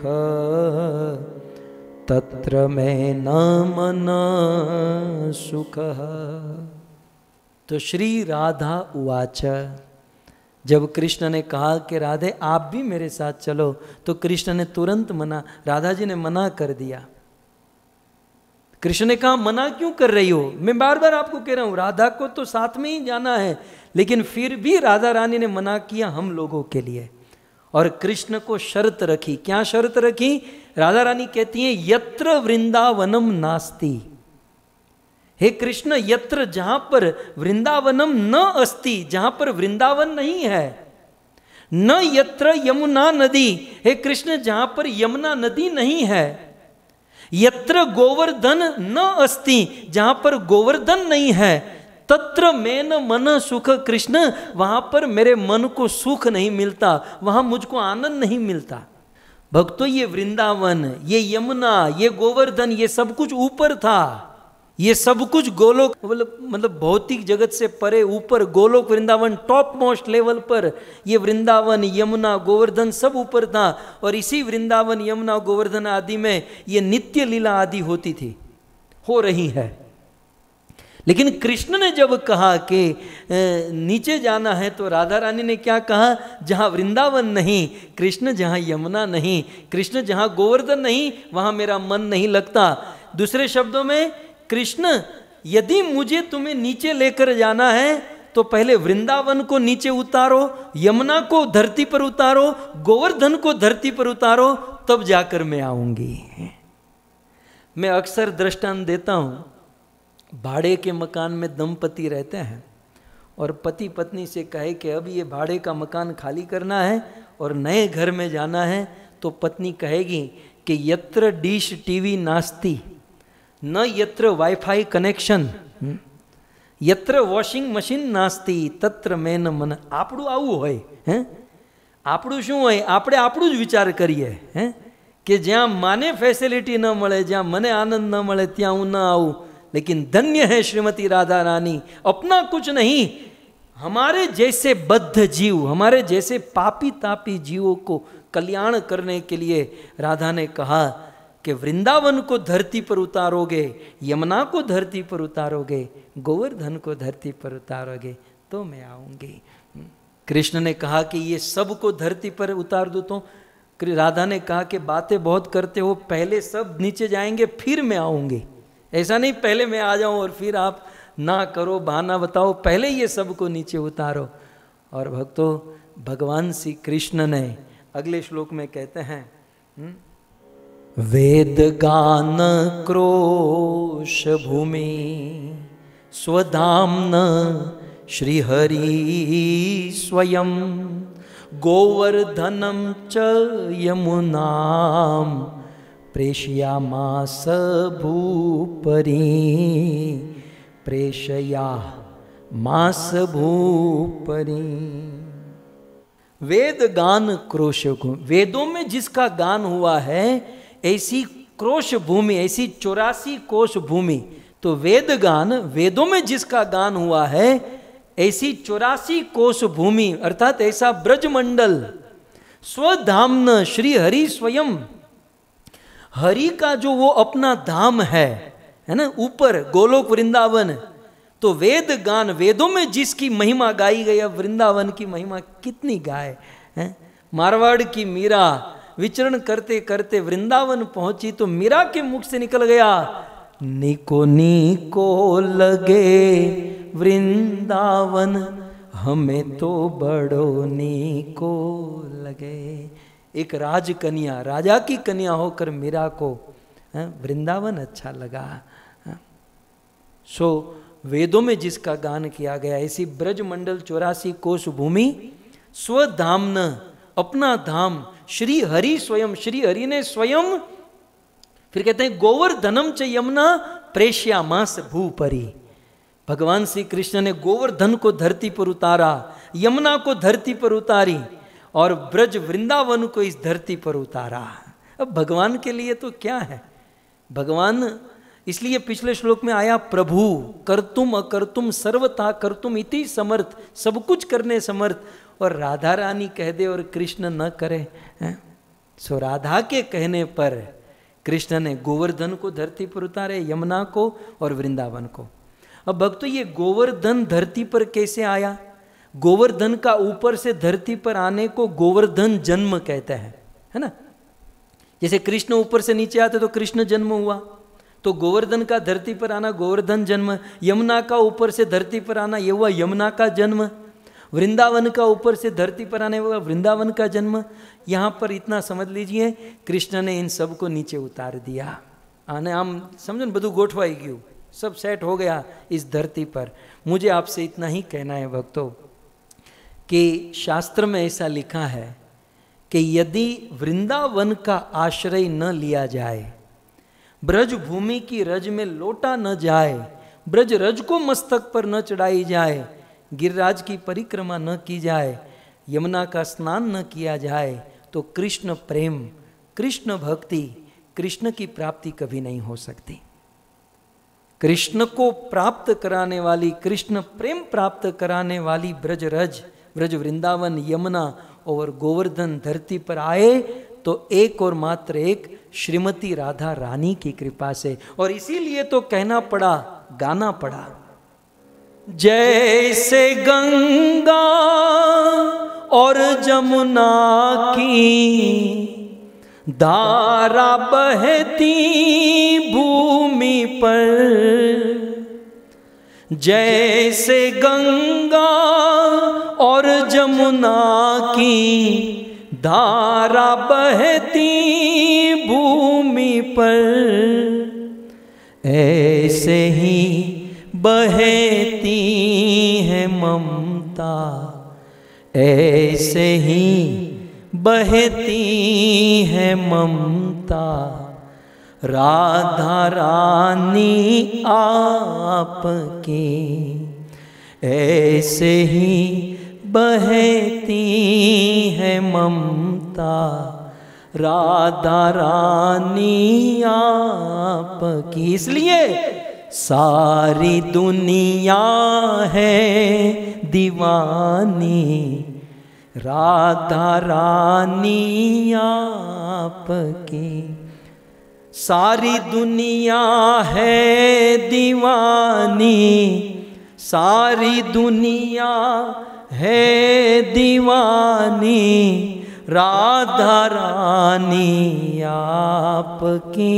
तत्र में न मन सुख। तो श्री राधा उवाच, जब कृष्ण ने कहा कि राधे आप भी मेरे साथ चलो, तो कृष्ण ने तुरंत मना, राधा जी ने मना कर दिया। कृष्ण ने कहा मना क्यों कर रही हो? मैं बार बार आपको कह रहा हूं राधा को तो साथ में ही जाना है, लेकिन फिर भी राधा रानी ने मना किया हम लोगों के लिए। और कृष्ण को शर्त रखी। क्या शर्त रखी? राधा रानी कहती है यत्र वृंदावनम नास्ति, हे कृष्ण यत्र, जहां पर वृंदावनम न अस्ति, जहां पर वृंदावन नहीं है, न यत्र यमुना नदी, हे कृष्ण जहां पर यमुना नदी नहीं है, यत्र गोवर्धन न अस्ति, जहां पर गोवर्धन नहीं है, तत्र मेन मन सुख, कृष्ण वहां पर मेरे मन को सुख नहीं मिलता, वहां मुझको आनंद नहीं मिलता। भक्तों ये वृंदावन, ये यमुना, ये गोवर्धन, ये सब कुछ ऊपर था। ये सब कुछ गोलोक मतलब भौतिक जगत से परे ऊपर, Golok Vrindavan top most level पर, ये वृंदावन यमुना गोवर्धन सब ऊपर था। और इसी वृंदावन यमुना गोवर्धन आदि में ये नित्य लीला आदि होती थी, हो रही है। लेकिन कृष्ण ने जब कहा कि नीचे जाना है, तो राधा रानी ने क्या कहा? जहाँ वृंदावन नहीं कृष्ण, जहाँ यमुना नहीं कृष्ण, जहाँ गोवर्धन नहीं वहाँ मेरा मन नहीं लगता। दूसरे शब्दों में कृष्ण यदि मुझे तुम्हें नीचे लेकर जाना है तो पहले वृंदावन को नीचे उतारो, यमुना को धरती पर उतारो, गोवर्धन को धरती पर उतारो, तब जाकर मैं आऊंगी। मैं अक्सर दृष्टांत देता हूं, भाड़े के मकान में दंपति रहते हैं और पति पत्नी से कहे कि अब ये भाड़े का मकान खाली करना है और नए घर में जाना है, तो पत्नी कहेगी कि यत्र डिश टीवी नास्ति न यत्र वाईफाई कनेक्शन, यत्र वॉशिंग मशीन नास्ति तत्र મેન મન। આપણું આવું હોય હે, આપણું શું હોય, આપણે આપણું જ વિચાર કરીએ હે કે જ્યાં માને ફેસિલિટી ન મળે, જ્યાં મને આનંદ ન મળે ત્યાં હું ન આવું। लेकिन धन्य है श्रीमती राधा रानी, अपना कुछ नहीं, हमारे जैसे बद्ध जीव, हमारे जैसे पापी तापी जीवों को कल्याण करने के लिए राधा ने कहा कि वृंदावन को धरती पर उतारोगे, यमुना को धरती पर उतारोगे, गोवर्धन को धरती पर उतारोगे तो मैं आऊंगी। कृष्ण ने कहा कि ये सब को धरती पर उतार दो, तो राधा ने कहा कि बातें बहुत करते हो, पहले सब नीचे जाएंगे फिर मैं आऊंगी। ऐसा नहीं पहले मैं आ जाऊं और फिर आप ना करो, बहाना बताओ, पहले ये सब को नीचे उतारो। और भक्तों, भगवान श्री कृष्ण ने अगले श्लोक में कहते हैं, वेद गान क्रोश भूमि स्वधाम्न श्रीहरि स्वयं गोवर्धनम च यमुनाम प्रेषयामास भूपरि, प्रेषयामास भूपरि। वेद गान क्रोश, वेदों में जिसका गान हुआ है ऐसी क्रोश भूमि, ऐसी 84 कोश भूमि, तो वेद गान, वेदों में जिसका गान हुआ है ऐसी 84 कोश भूमि, अर्थात ऐसा ब्रजमंडल, स्वधाम्न श्री हरि स्वयं, हरि का जो वो अपना धाम है ना, ऊपर गोलोक वृंदावन, तो वेद गान, वेदों में जिसकी महिमा गाई गई, अब वृंदावन की महिमा कितनी गाए हैं। मारवाड़ की मीरा विचरण करते करते वृंदावन पहुंची तो मीरा के मुख से निकल गया, निको निको लगे वृंदावन, हमें तो बड़ो निको लगे। एक राजकन्या, राजा की कन्या होकर मीरा को वृंदावन अच्छा लगा। सो वेदों में जिसका गान किया गया, ऐसी ब्रजमंडल 84 कोश भूमि, स्वधाम्न, अपना धाम, श्री हरि स्वयं, श्री हरि ने स्वयं, फिर कहते हैं गोवर्धनम च यमुना प्रेष्यामास भूपरि, भगवान श्री कृष्ण ने गोवर्धन को धरती पर उतारा, यमुना को धरती पर उतारी और ब्रज वृंदावन को इस धरती पर उतारा। अब भगवान के लिए तो क्या है, भगवान, इसलिए पिछले श्लोक में आया प्रभु कर्तुम अकर्तुम सर्वथा कर्तुम इति समर्थ, सब कुछ करने समर्थ, और राधा रानी कह दे और कृष्ण न करे। सो राधा के कहने पर कृष्ण ने गोवर्धन को धरती पर उतारे, यमुना को और वृंदावन को। अब भक्तों, ये गोवर्धन धरती पर कैसे आया? गोवर्धन का ऊपर से धरती पर आने को गोवर्धन जन्म कहते हैं, है ना। जैसे कृष्ण ऊपर से नीचे आते तो कृष्ण जन्म हुआ, तो गोवर्धन का धरती पर आना गोवर्धन जन्म, यमुना का ऊपर से धरती पर आना ये हुआ यमुना का जन्म, वृंदावन का ऊपर से धरती पर आने हुआ वृंदावन का जन्म। यहाँ पर इतना समझ लीजिए, कृष्ण ने इन सब को नीचे उतार दिया। आने आम समझो न, બધું ગોઠવાઈ ગયું, सब सेट हो गया इस धरती पर। मुझे आपसे इतना ही कहना है भक्तों कि शास्त्र में ऐसा लिखा है कि यदि वृंदावन का आश्रय न लिया जाए, ब्रज भूमि की रज में लोटा न जाए, ब्रज रज को मस्तक पर न चढ़ाई जाए, गिरिराज की परिक्रमा न की जाए, यमुना का स्नान न किया जाए, तो कृष्ण प्रेम, कृष्ण भक्ति, कृष्ण की प्राप्ति कभी नहीं हो सकती। कृष्ण को प्राप्त कराने वाली, कृष्ण प्रेम प्राप्त कराने वाली ब्रज रज, ब्रज वृंदावन, यमुना और गोवर्धन धरती पर आए तो एक और मात्र एक श्रीमती राधा रानी की कृपा से। और इसीलिए तो कहना पड़ा, गाना पड़ा, जैसे गंगा और जमुना की धारा बहती भूमि पर, जैसे गंगा और जमुना की धारा बहती भूमि पर, ऐसे ही बहती है ममता, ऐसे ही बहती है ममता। राधा रानी आपकी ऐसे ही बहती है ममता। राधा रानी आपकी, इसलिए सारी दुनिया है दीवानी, राधा रानी आपकी। सारी दुनिया है दीवानी, सारी दुनिया है दीवानी, राधा रानी आपकी।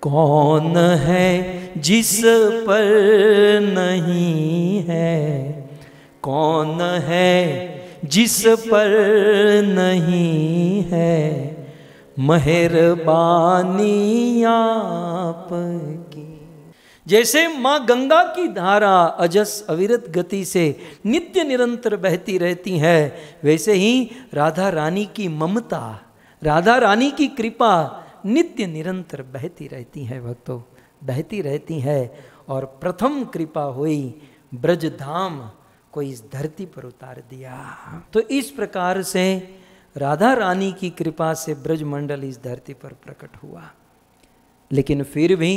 कौन है जिस पर नहीं है, कौन है जिस पर नहीं है मेहरबानी आपकी। जैसे माँ गंगा की धारा अजस अविरत गति से नित्य निरंतर बहती रहती है, वैसे ही राधा रानी की ममता, राधा रानी की कृपा नित्य निरंतर बहती रहती है भक्तों, बहती रहती है। और प्रथम कृपा हुई ब्रज धाम को इस धरती पर उतार दिया। तो इस प्रकार से राधा रानी की कृपा से ब्रजमंडल इस धरती पर प्रकट हुआ। लेकिन फिर भी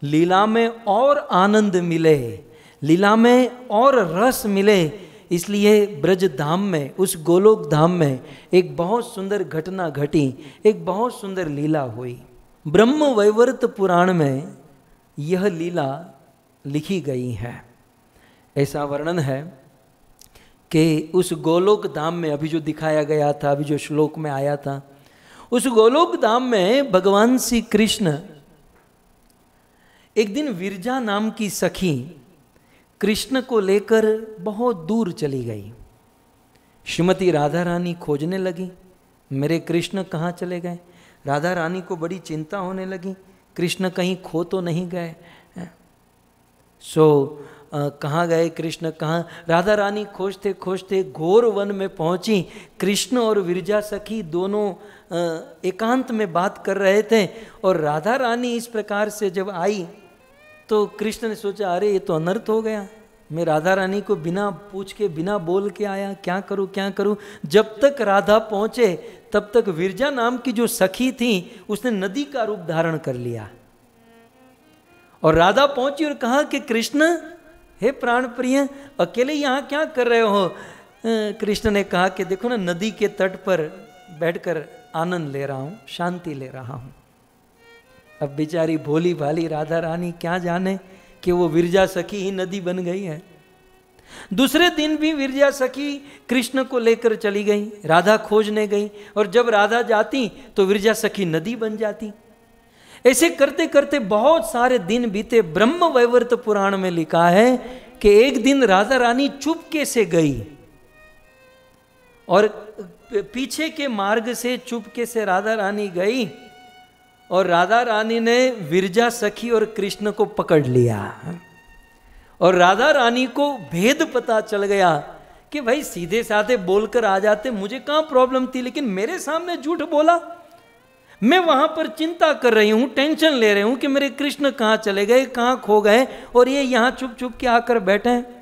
लीला में और आनंद मिले, लीला में और रस मिले, इसलिए ब्रज धाम में, उस गोलोक धाम में एक बहुत सुंदर घटना घटी, एक बहुत सुंदर लीला हुई। ब्रह्म वैवर्त पुराण में यह लीला लिखी गई है। ऐसा वर्णन है कि उस गोलोक धाम में, अभी जो दिखाया गया था, अभी जो श्लोक में आया था, उस गोलोक धाम में भगवान श्री कृष्ण एक दिन विरजा नाम की सखी कृष्ण को लेकर बहुत दूर चली गई। श्रीमती राधा रानी खोजने लगी, मेरे कृष्ण कहाँ चले गए। राधा रानी को बड़ी चिंता होने लगी, कृष्ण कहीं खो तो नहीं गए। कहाँ गए कृष्ण, कहाँ। राधा रानी खोजते खोजते घोर वन में पहुंची। कृष्ण और विरजा सखी दोनों एकांत में बात कर रहे थे, और राधा रानी इस प्रकार से जब आई तो कृष्ण ने सोचा, अरे ये तो अनर्थ हो गया, मैं राधा रानी को बिना पूछ के, बिना बोल के आया, क्या करूं क्या करूं। जब तक राधा पहुंचे तब तक विरजा नाम की जो सखी थी उसने नदी का रूप धारण कर लिया, और राधा पहुंची और कहा कि कृष्ण, हे प्राण प्रिय, अकेले यहाँ क्या कर रहे हो। कृष्ण ने कहा कि देखो ना, नदी के तट पर बैठकर आनंद ले रहा हूँ, शांति ले रहा हूँ। अब बेचारी भोली भाली राधा रानी क्या जाने कि वो विरजा सखी ही नदी बन गई है। दूसरे दिन भी विरजा सखी कृष्ण को लेकर चली गई, राधा खोजने गई, और जब राधा जाती तो विरजा सखी नदी बन जाती। ऐसे करते करते बहुत सारे दिन बीते। ब्रह्म वैवर्त पुराण में लिखा है कि एक दिन राधा रानी चुपके से गई, और पीछे के मार्ग से चुपके से राधा रानी गई, और राधा रानी ने विरजा सखी और कृष्ण को पकड़ लिया। और राधा रानी को भेद पता चल गया कि भाई सीधे साधे बोलकर आ जाते, मुझे कहाँ प्रॉब्लम थी, लेकिन मेरे सामने झूठ बोला। मैं वहां पर चिंता कर रही हूं, टेंशन ले रही हूं कि मेरे कृष्ण कहाँ चले गए, कहाँ खो गए, और ये यहाँ चुप चुप के आकर बैठे हैं।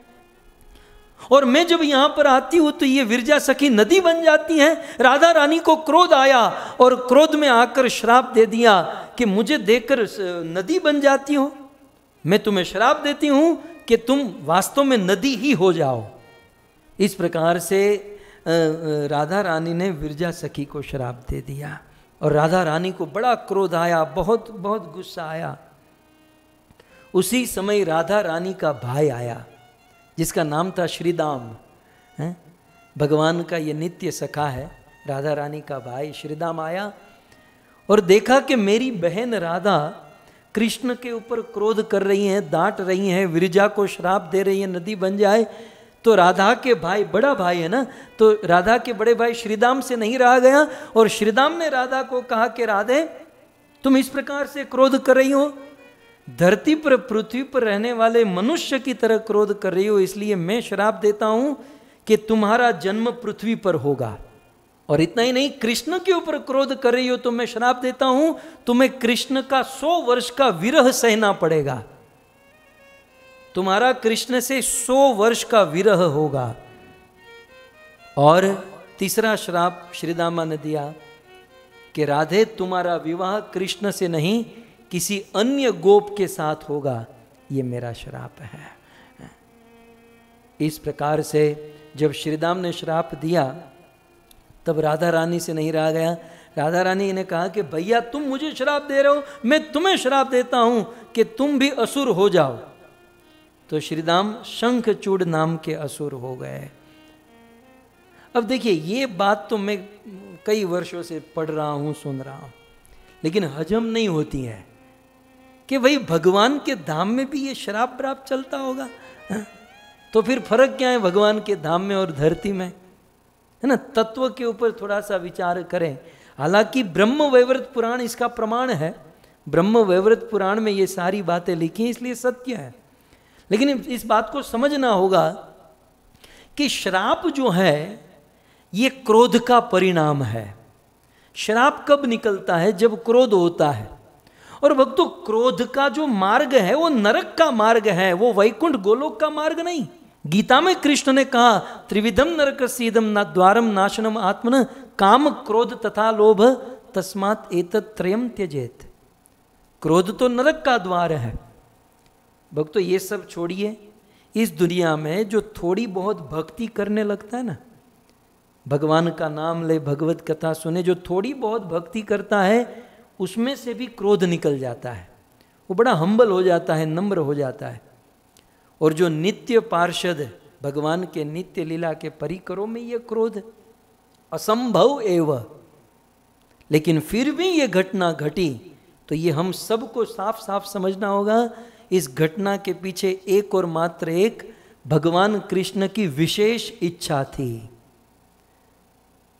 और मैं जब यहां पर आती हूं तो ये विरजा सखी नदी बन जाती है। राधा रानी को क्रोध आया, और क्रोध में आकर श्राप दे दिया कि मुझे देखकर नदी बन जाती हो, मैं तुम्हें श्राप देती हूं कि तुम वास्तव में नदी ही हो जाओ। इस प्रकार से राधा रानी ने विरजा सखी को श्राप दे दिया, और राधा रानी को बड़ा क्रोध आया, बहुत बहुत गुस्सा आया। उसी समय राधा रानी का भाई आया, जिसका नाम था श्रीदाम। भगवान का ये नित्य सखा है, राधा रानी का भाई श्रीदाम आया और देखा कि मेरी बहन राधा कृष्ण के ऊपर क्रोध कर रही हैं, डांट रही हैं, विरजा को श्राप दे रही है नदी बन जाए। तो राधा के भाई, बड़ा भाई है ना, तो राधा के बड़े भाई श्रीदाम से नहीं रहा गया और श्रीदाम ने राधा को कहा कि राधे तुम इस प्रकार से क्रोध कर रही हो, धरती पर पृथ्वी पर रहने वाले मनुष्य की तरह क्रोध कर रही हो, इसलिए मैं श्राप देता हूं कि तुम्हारा जन्म पृथ्वी पर होगा। और इतना ही नहीं, कृष्ण के ऊपर क्रोध कर रही हो तो मैं श्राप देता हूं तुम्हें कृष्ण का 100 वर्ष का विरह सहना पड़ेगा, तुम्हारा कृष्ण से 100 वर्ष का विरह होगा। और तीसरा श्राप श्रीदामा ने दिया कि राधे तुम्हारा विवाह कृष्ण से नहीं किसी अन्य गोप के साथ होगा, ये मेरा श्राप है। इस प्रकार से जब श्रीदाम ने श्राप दिया तब राधा रानी से नहीं रहा गया। राधा रानी ने कहा कि भैया तुम मुझे श्राप दे रहे हो, मैं तुम्हें श्राप देता हूं कि तुम भी असुर हो जाओ। तो श्रीदाम शंखचूड़ नाम के असुर हो गए। अब देखिए, ये बात तो मैं कई वर्षों से पढ़ रहा हूं, सुन रहा हूं, लेकिन हजम नहीं होती है कि भाई भगवान के धाम में भी ये श्राप व्राप चलता होगा। तो फिर फर्क क्या है भगवान के धाम में और धरती में, है ना। तत्व के ऊपर थोड़ा सा विचार करें। हालांकि ब्रह्म वैवर्त पुराण इसका प्रमाण है, ब्रह्म वैवर्त पुराण में ये सारी बातें लिखी इसलिए सत्य है। लेकिन इस बात को समझना होगा कि श्राप जो है ये क्रोध का परिणाम है। श्राप कब निकलता है? जब क्रोध होता है। और भक्तों, क्रोध का जो मार्ग है वो नरक का मार्ग है, वो वैकुंठ गोलोक का मार्ग नहीं। गीता में कृष्ण ने कहा त्रिविधम नरकस्येदम ना द्वारम नाशनम आत्मन काम क्रोध तथा लोभ तस्मात् एतत् त्रयम त्यजेत। क्रोध तो नरक का द्वार है। भक्तों, ये सब छोड़िए, इस दुनिया में जो थोड़ी बहुत भक्ति करने लगता है ना, भगवान का नाम ले, भगवत कथा सुने, जो थोड़ी बहुत भक्ति करता है उसमें से भी क्रोध निकल जाता है, वो बड़ा हम्बल हो जाता है, नम्र हो जाता है। और जो नित्य पार्षद भगवान के नित्य लीला के परिकरों में ये क्रोध असंभव एव, लेकिन फिर भी ये घटना घटी तो ये हम सबको साफ साफ समझना होगा, इस घटना के पीछे एक और मात्र एक भगवान कृष्ण की विशेष इच्छा थी।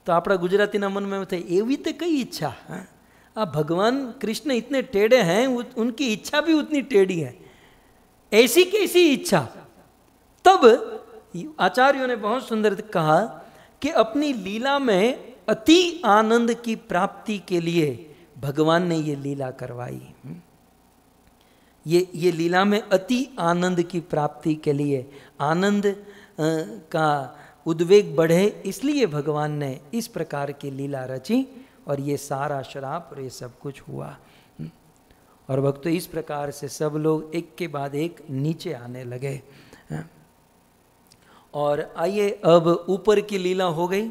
तो આપણા ગુજરાતીના મનમાં એવું થાય, એવી તો કઈ ઈચ્છા? આ ભગવાન કૃષ્ણ इतने टेढ़े हैं, उनकी इच्छा भी उतनी टेढ़ी है, ऐसी कैसी इच्छा? तब आचार्यों ने बहुत सुंदर कहा कि अपनी लीला में अति आनंद की प्राप्ति के लिए भगवान ने ये लीला करवाई। ये लीला में अति आनंद की प्राप्ति के लिए, आनंद का उद्वेग बढ़े, इसलिए भगवान ने इस प्रकार की लीला रची और ये सारा श्राप और ये सब कुछ हुआ। और भक्तों, इस प्रकार से सब लोग एक के बाद एक नीचे आने लगे। और आइए, अब ऊपर की लीला हो गई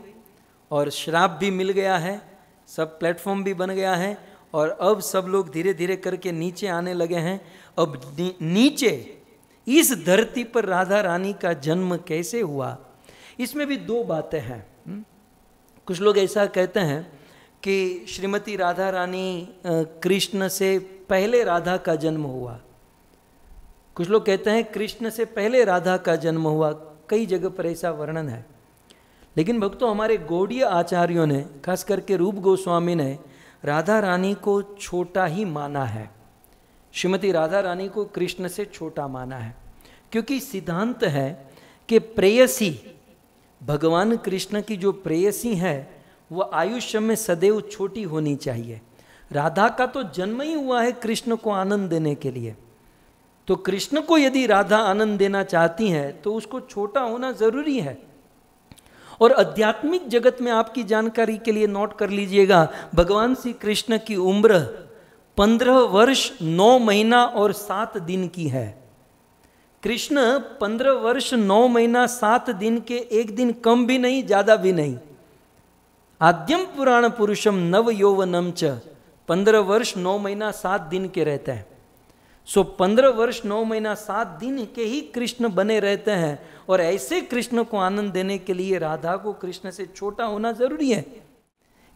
और श्राप भी मिल गया है, सब प्लेटफॉर्म भी बन गया है और अब सब लोग धीरे धीरे करके नीचे आने लगे हैं। अब नीचे इस धरती पर राधा रानी का जन्म कैसे हुआ, इसमें भी दो बातें हैं। कुछ लोग ऐसा कहते हैं कि श्रीमती राधा रानी कृष्ण से पहले राधा का जन्म हुआ, कुछ लोग कहते हैं कृष्ण से पहले राधा का जन्म हुआ, कई जगह पर ऐसा वर्णन है। लेकिन भक्तों, हमारे गौड़ीय आचार्यों ने, खास करके रूप गोस्वामी ने, राधा रानी को छोटा ही माना है, श्रीमती राधा रानी को कृष्ण से छोटा माना है, क्योंकि सिद्धांत है कि प्रेयसी, भगवान कृष्ण की जो प्रेयसी है वह आयुष्य में सदैव छोटी होनी चाहिए। राधा का तो जन्म ही हुआ है कृष्ण को आनंद देने के लिए, तो कृष्ण को यदि राधा आनंद देना चाहती हैं तो उसको छोटा होना जरूरी है। और आध्यात्मिक जगत में आपकी जानकारी के लिए नोट कर लीजिएगा, भगवान श्री कृष्ण की उम्र 15 वर्ष 9 महीना और 7 दिन की है। कृष्ण 15 वर्ष 9 महीना 7 दिन के, एक दिन कम भी नहीं ज्यादा भी नहीं। आद्यम पुराण पुरुषम नव यौवनम च, 15 वर्ष 9 महीना 7 दिन के रहते हैं। सो 15 वर्ष 9 महीना 7 दिन के ही कृष्ण बने रहते हैं, और ऐसे कृष्ण को आनंद देने के लिए राधा को कृष्ण से छोटा होना जरूरी है।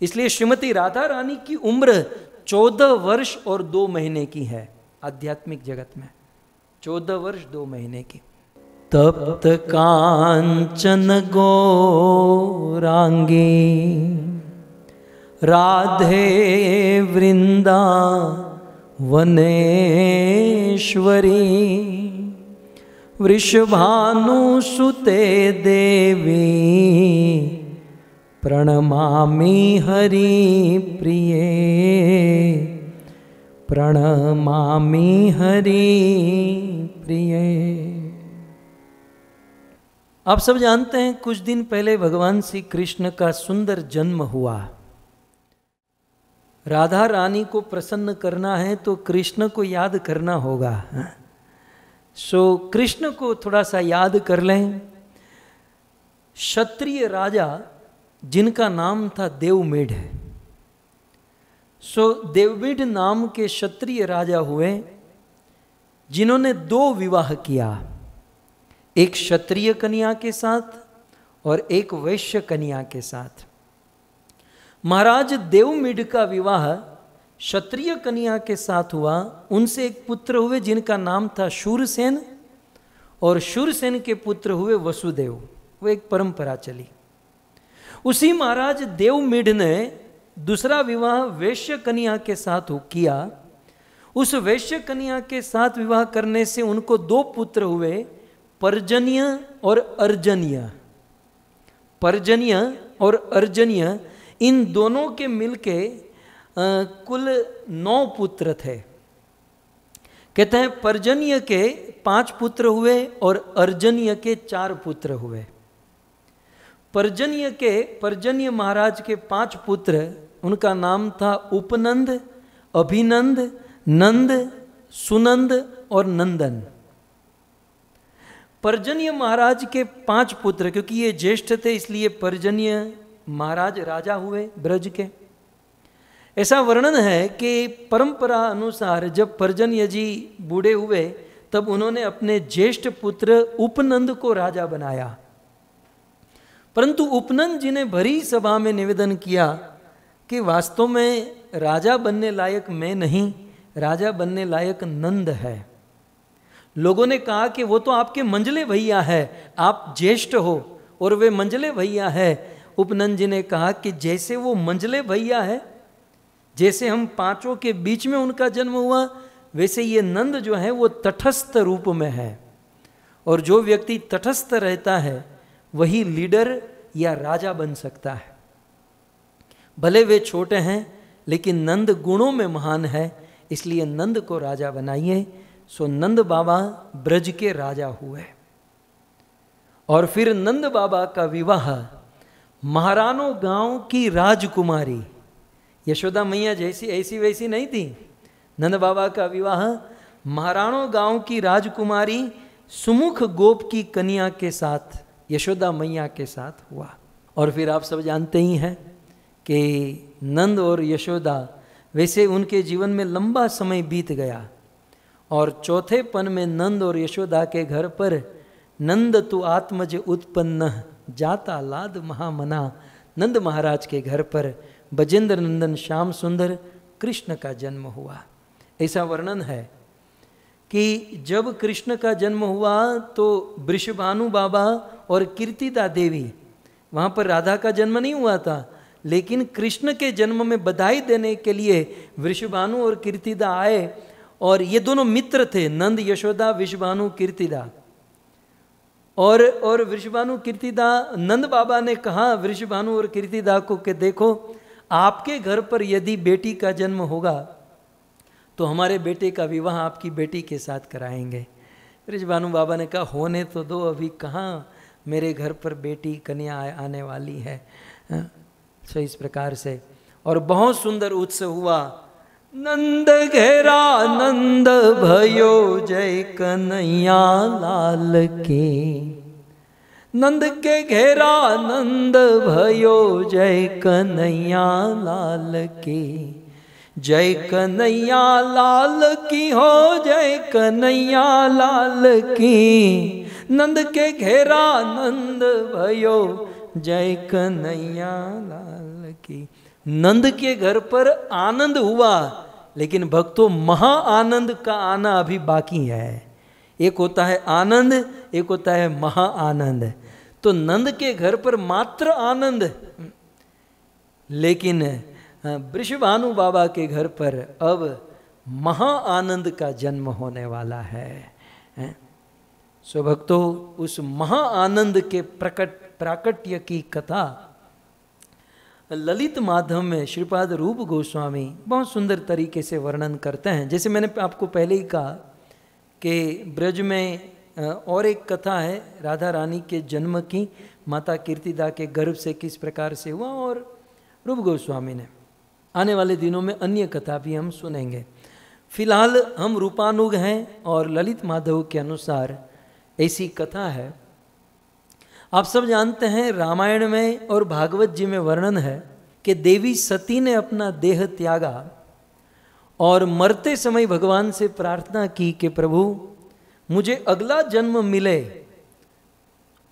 इसलिए श्रीमती राधा रानी की उम्र 14 वर्ष और 2 महीने की है आध्यात्मिक जगत में, 14 वर्ष 2 महीने की। तप्त कांचन गौरांगी राधे वृंदावनेश्वरी वृषभानुसुते देवी प्रणमामि हरि प्रिये प्रणमामि हरि प्रिये। आप सब जानते हैं कुछ दिन पहले भगवान श्री कृष्ण का सुंदर जन्म हुआ। राधा रानी को प्रसन्न करना है तो कृष्ण को याद करना होगा। सो कृष्ण को थोड़ा सा याद कर लें। क्षत्रिय राजा जिनका नाम था देवमेढ़, सो देवमेढ़ नाम के क्षत्रिय राजा हुए जिन्होंने 2 विवाह किया, एक क्षत्रिय कन्या के साथ और एक वैश्य कन्या के साथ। महाराज देवमेढ़ का विवाह क्षत्रिय कन्या के साथ हुआ, उनसे एक पुत्र हुए जिनका नाम था शूरसेन, और शूरसेन के पुत्र हुए वसुदेव। वो एक परंपरा चली। उसी महाराज देवमेढ़ ने दूसरा विवाह वैश्य कन्या के साथ किया। उस वैश्य कन्या के साथ विवाह करने से उनको 2 पुत्र हुए, पर्जन्य और अर्जन्य। पर्जन्य और अर्जन्य इन दोनों के मिलके कुल 9 पुत्र थे। कहते हैं पर्जन्य के 5 पुत्र हुए और अर्जन्य के 4 पुत्र हुए। पर्जन्य महाराज के 5 पुत्र, उनका नाम था उपनंद, अभिनंद, नंद, सुनंद और नंदन। पर्जन्य महाराज के 5 पुत्र, क्योंकि ये ज्येष्ठ थे इसलिए पर्जन्य महाराज राजा हुए ब्रज के। ऐसा वर्णन है कि परंपरा अनुसार जब पर्जन्य जी बूढ़े हुए तब उन्होंने अपने ज्येष्ठ पुत्र उपनंद को राजा बनाया। परंतु उपनंद जी ने भरी सभा में निवेदन किया कि वास्तव में राजा बनने लायक मैं नहीं, राजा बनने लायक नंद है। लोगों ने कहा कि वो तो आपके मंझले भैया है, आप ज्येष्ठ हो और वे मंझले भैया है। उपनंद जी ने कहा कि जैसे वो मंझले भैया है, जैसे हम 5 के बीच में उनका जन्म हुआ, वैसे ये नंद जो है वो तटस्थ रूप में है, और जो व्यक्ति तटस्थ रहता है वही लीडर या राजा बन सकता है। भले वे छोटे हैं लेकिन नंद गुणों में महान है, इसलिए नंद को राजा बनाइए। सो नंद बाबा ब्रज के राजा हुए। और फिर नंद बाबा का विवाह महारानो गांव की राजकुमारी, यशोदा मैया जैसी ऐसी वैसी नहीं थी, नंद बाबा का विवाह महारानो गांव की राजकुमारी सुमुख गोप की कन्या के साथ, यशोदा मैया के साथ हुआ। और फिर आप सब जानते ही हैं कि नंद और यशोदा, वैसे उनके जीवन में लंबा समय बीत गया, और चौथेपन में नंद और यशोदा के घर पर नंद तु आत्मज उत्पन्न जाता लाद महामना, नंद महाराज के घर पर बजेंद्र नंदन श्याम सुंदर कृष्ण का जन्म हुआ। ऐसा वर्णन है कि जब कृष्ण का जन्म हुआ तो वृषभानु बाबा और कीर्तिदा देवी, वहाँ पर राधा का जन्म नहीं हुआ था, लेकिन कृष्ण के जन्म में बधाई देने के लिए वृषभानु और कीर्तिदा आए, और ये दोनों मित्र थे, नंद यशोदा वृषभानु कीर्तिदा। और वृषभानु कीर्तिदा, नंद बाबा ने कहा वृषभानु और कीर्तिदा को कि देखो, आपके घर पर यदि बेटी का जन्म होगा तो हमारे बेटे का विवाह आपकी बेटी के साथ कराएंगे। वृषभानु बाबा ने कहा होने तो दो, अभी कहाँ मेरे घर पर बेटी कन्या आने वाली है। सो इस प्रकार से और बहुत सुंदर उत्सव हुआ। नंद घेरा नंद भयो जय कन्हैया लाल के, नंद के घेरा नंद भयो जय कन्हैया लाल के, जय कन्हैया लाल की हो जय कन्हैया लाल की, नंद के घेरा नंद भयो जय कन्हैया लाल की। नंद के घर पर आनंद हुआ, लेकिन भक्तों महा आनंद का आना अभी बाकी है। एक होता है आनंद, एक होता है महा आनंद। तो नंद के घर पर मात्र आनंद, लेकिन वृषभानु बाबा के घर पर अब महा आनंद का जन्म होने वाला है। सो भक्तों, उस महा आनंद के प्राकट्य की कथा ललित माधव में श्रीपाद रूप गोस्वामी बहुत सुंदर तरीके से वर्णन करते हैं। जैसे मैंने आपको पहले ही कहा कि ब्रज में और एक कथा है राधा रानी के जन्म की, माता कीर्तिदा के गर्भ से किस प्रकार से हुआ, और रूप गोस्वामी ने। आने वाले दिनों में अन्य कथा भी हम सुनेंगे। फिलहाल हम रूपानुग हैं और ललित माधव के अनुसार ऐसी कथा है। आप सब जानते हैं रामायण में और भागवत जी में वर्णन है कि देवी सती ने अपना देह त्यागा और मरते समय भगवान से प्रार्थना की कि प्रभु मुझे अगला जन्म मिले,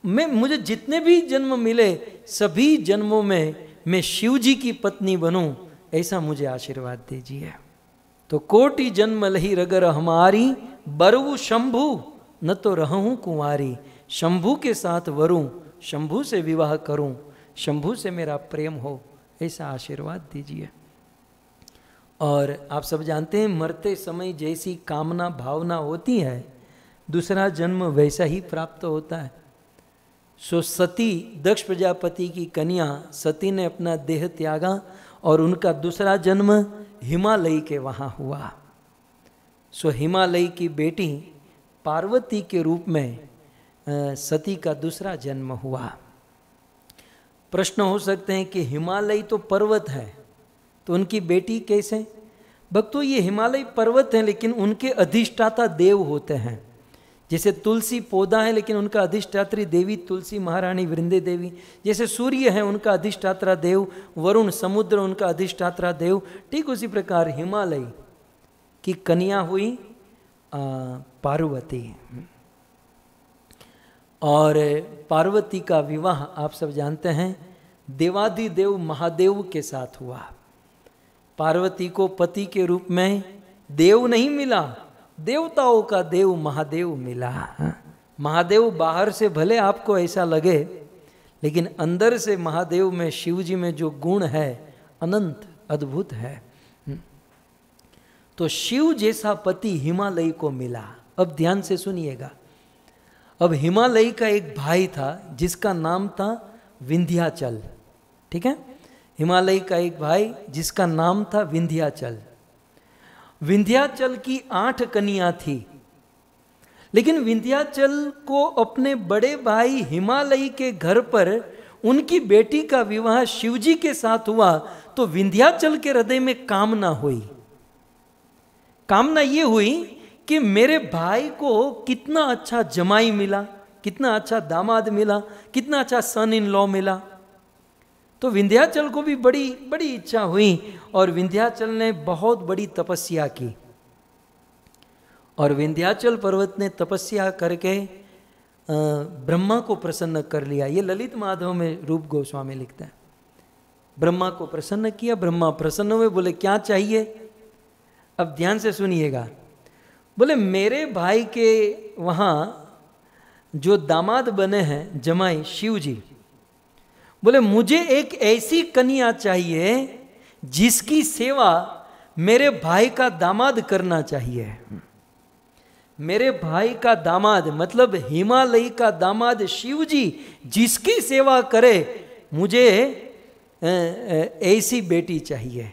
मुझे जितने भी जन्म मिले सभी जन्मों में मैं शिव जी की पत्नी बनूं, ऐसा मुझे आशीर्वाद दीजिए। तो कोटि जन्म लही रगर हमारी, बरवु शंभु न तो रहूं कुंवारी। शंभु के साथ वरूं, शंभु से विवाह करूं, शंभु से मेरा प्रेम हो, ऐसा आशीर्वाद दीजिए। और आप सब जानते हैं मरते समय जैसी कामना भावना होती है, दूसरा जन्म वैसा ही प्राप्त होता है। सो सती, दक्ष प्रजापति की कन्या सती ने अपना देह त्यागा और उनका दूसरा जन्म हिमालय के वहाँ हुआ। सो हिमालय की बेटी पार्वती के रूप में सती का दूसरा जन्म हुआ। प्रश्न हो सकते हैं कि हिमालय तो पर्वत है, तो उनकी बेटी कैसे? भक्तों, ये हिमालय पर्वत हैं लेकिन उनके अधिष्ठाता देव होते हैं। जैसे तुलसी पौधा है लेकिन उनका अधिष्ठात्री देवी तुलसी महारानी वृंदे देवी। जैसे सूर्य है उनका अधिष्ठात्रा देव वरुण, समुद्र उनका अधिष्ठात्रा देव। ठीक उसी प्रकार हिमालय की कन्या हुई पार्वती, और पार्वती का विवाह आप सब जानते हैं देवादिदेव महादेव के साथ हुआ। पार्वती को पति के रूप में देव नहीं मिला, देवताओं का देव महादेव मिला। महादेव बाहर से भले आपको ऐसा लगे, लेकिन अंदर से महादेव में, शिव जी में जो गुण है अनंत अद्भुत है। तो शिव जैसा पति हिमालय को मिला। अब ध्यान से सुनिएगा। अब हिमालय का एक भाई था जिसका नाम था विंध्याचल। ठीक है, हिमालय का एक भाई जिसका नाम था विंध्याचल। विंध्याचल की 8 कन्या थी, लेकिन विंध्याचल को अपने बड़े भाई हिमालय के घर पर उनकी बेटी का विवाह शिवजी के साथ हुआ। तो विंध्याचल के हृदय में कामना हुई। कामना ये हुई कि मेरे भाई को कितना अच्छा जमाई मिला, कितना अच्छा दामाद मिला, कितना अच्छा सन इन लॉ मिला। तो विंध्याचल को भी बड़ी बड़ी इच्छा हुई और विंध्याचल ने बहुत बड़ी तपस्या की। और विंध्याचल पर्वत ने तपस्या करके ब्रह्मा को प्रसन्न कर लिया। ये ललित माधव में रूप गोस्वामी लिखता है। ब्रह्मा को प्रसन्न किया, ब्रह्मा प्रसन्न हुए, बोले क्या चाहिए? अब ध्यान से सुनिएगा। बोले मेरे भाई के वहाँ जो दामाद बने हैं जमाई शिव जी, बोले मुझे एक ऐसी कन्या चाहिए जिसकी सेवा मेरे भाई का दामाद करना चाहिए। मेरे भाई का दामाद मतलब हिमालय का दामाद शिव जी जिसकी सेवा करे, मुझे ऐसी बेटी चाहिए।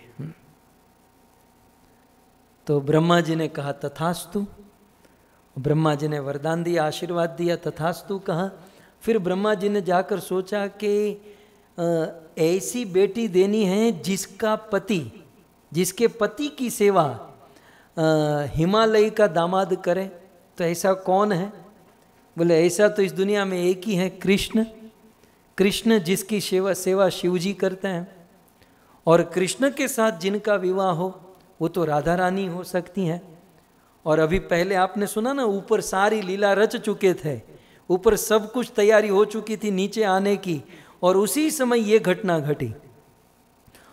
तो ब्रह्मा जी ने कहा तथास्तु। ब्रह्मा जी ने वरदान दिया, आशीर्वाद दिया, तथास्तु कहा। फिर ब्रह्मा जी ने जाकर सोचा कि ऐसी बेटी देनी है जिसका पति, जिसके पति की सेवा हिमालय का दामाद करे। तो ऐसा कौन है? बोले ऐसा तो इस दुनिया में एक ही है, कृष्ण। कृष्ण जिसकी सेवा शिव जी करते हैं, और कृष्ण के साथ जिनका विवाह हो वो तो राधा रानी हो सकती हैं। और अभी पहले आपने सुना ना, ऊपर सारी लीला रच चुके थे, ऊपर सब कुछ तैयारी हो चुकी थी नीचे आने की, और उसी समय ये घटना घटी।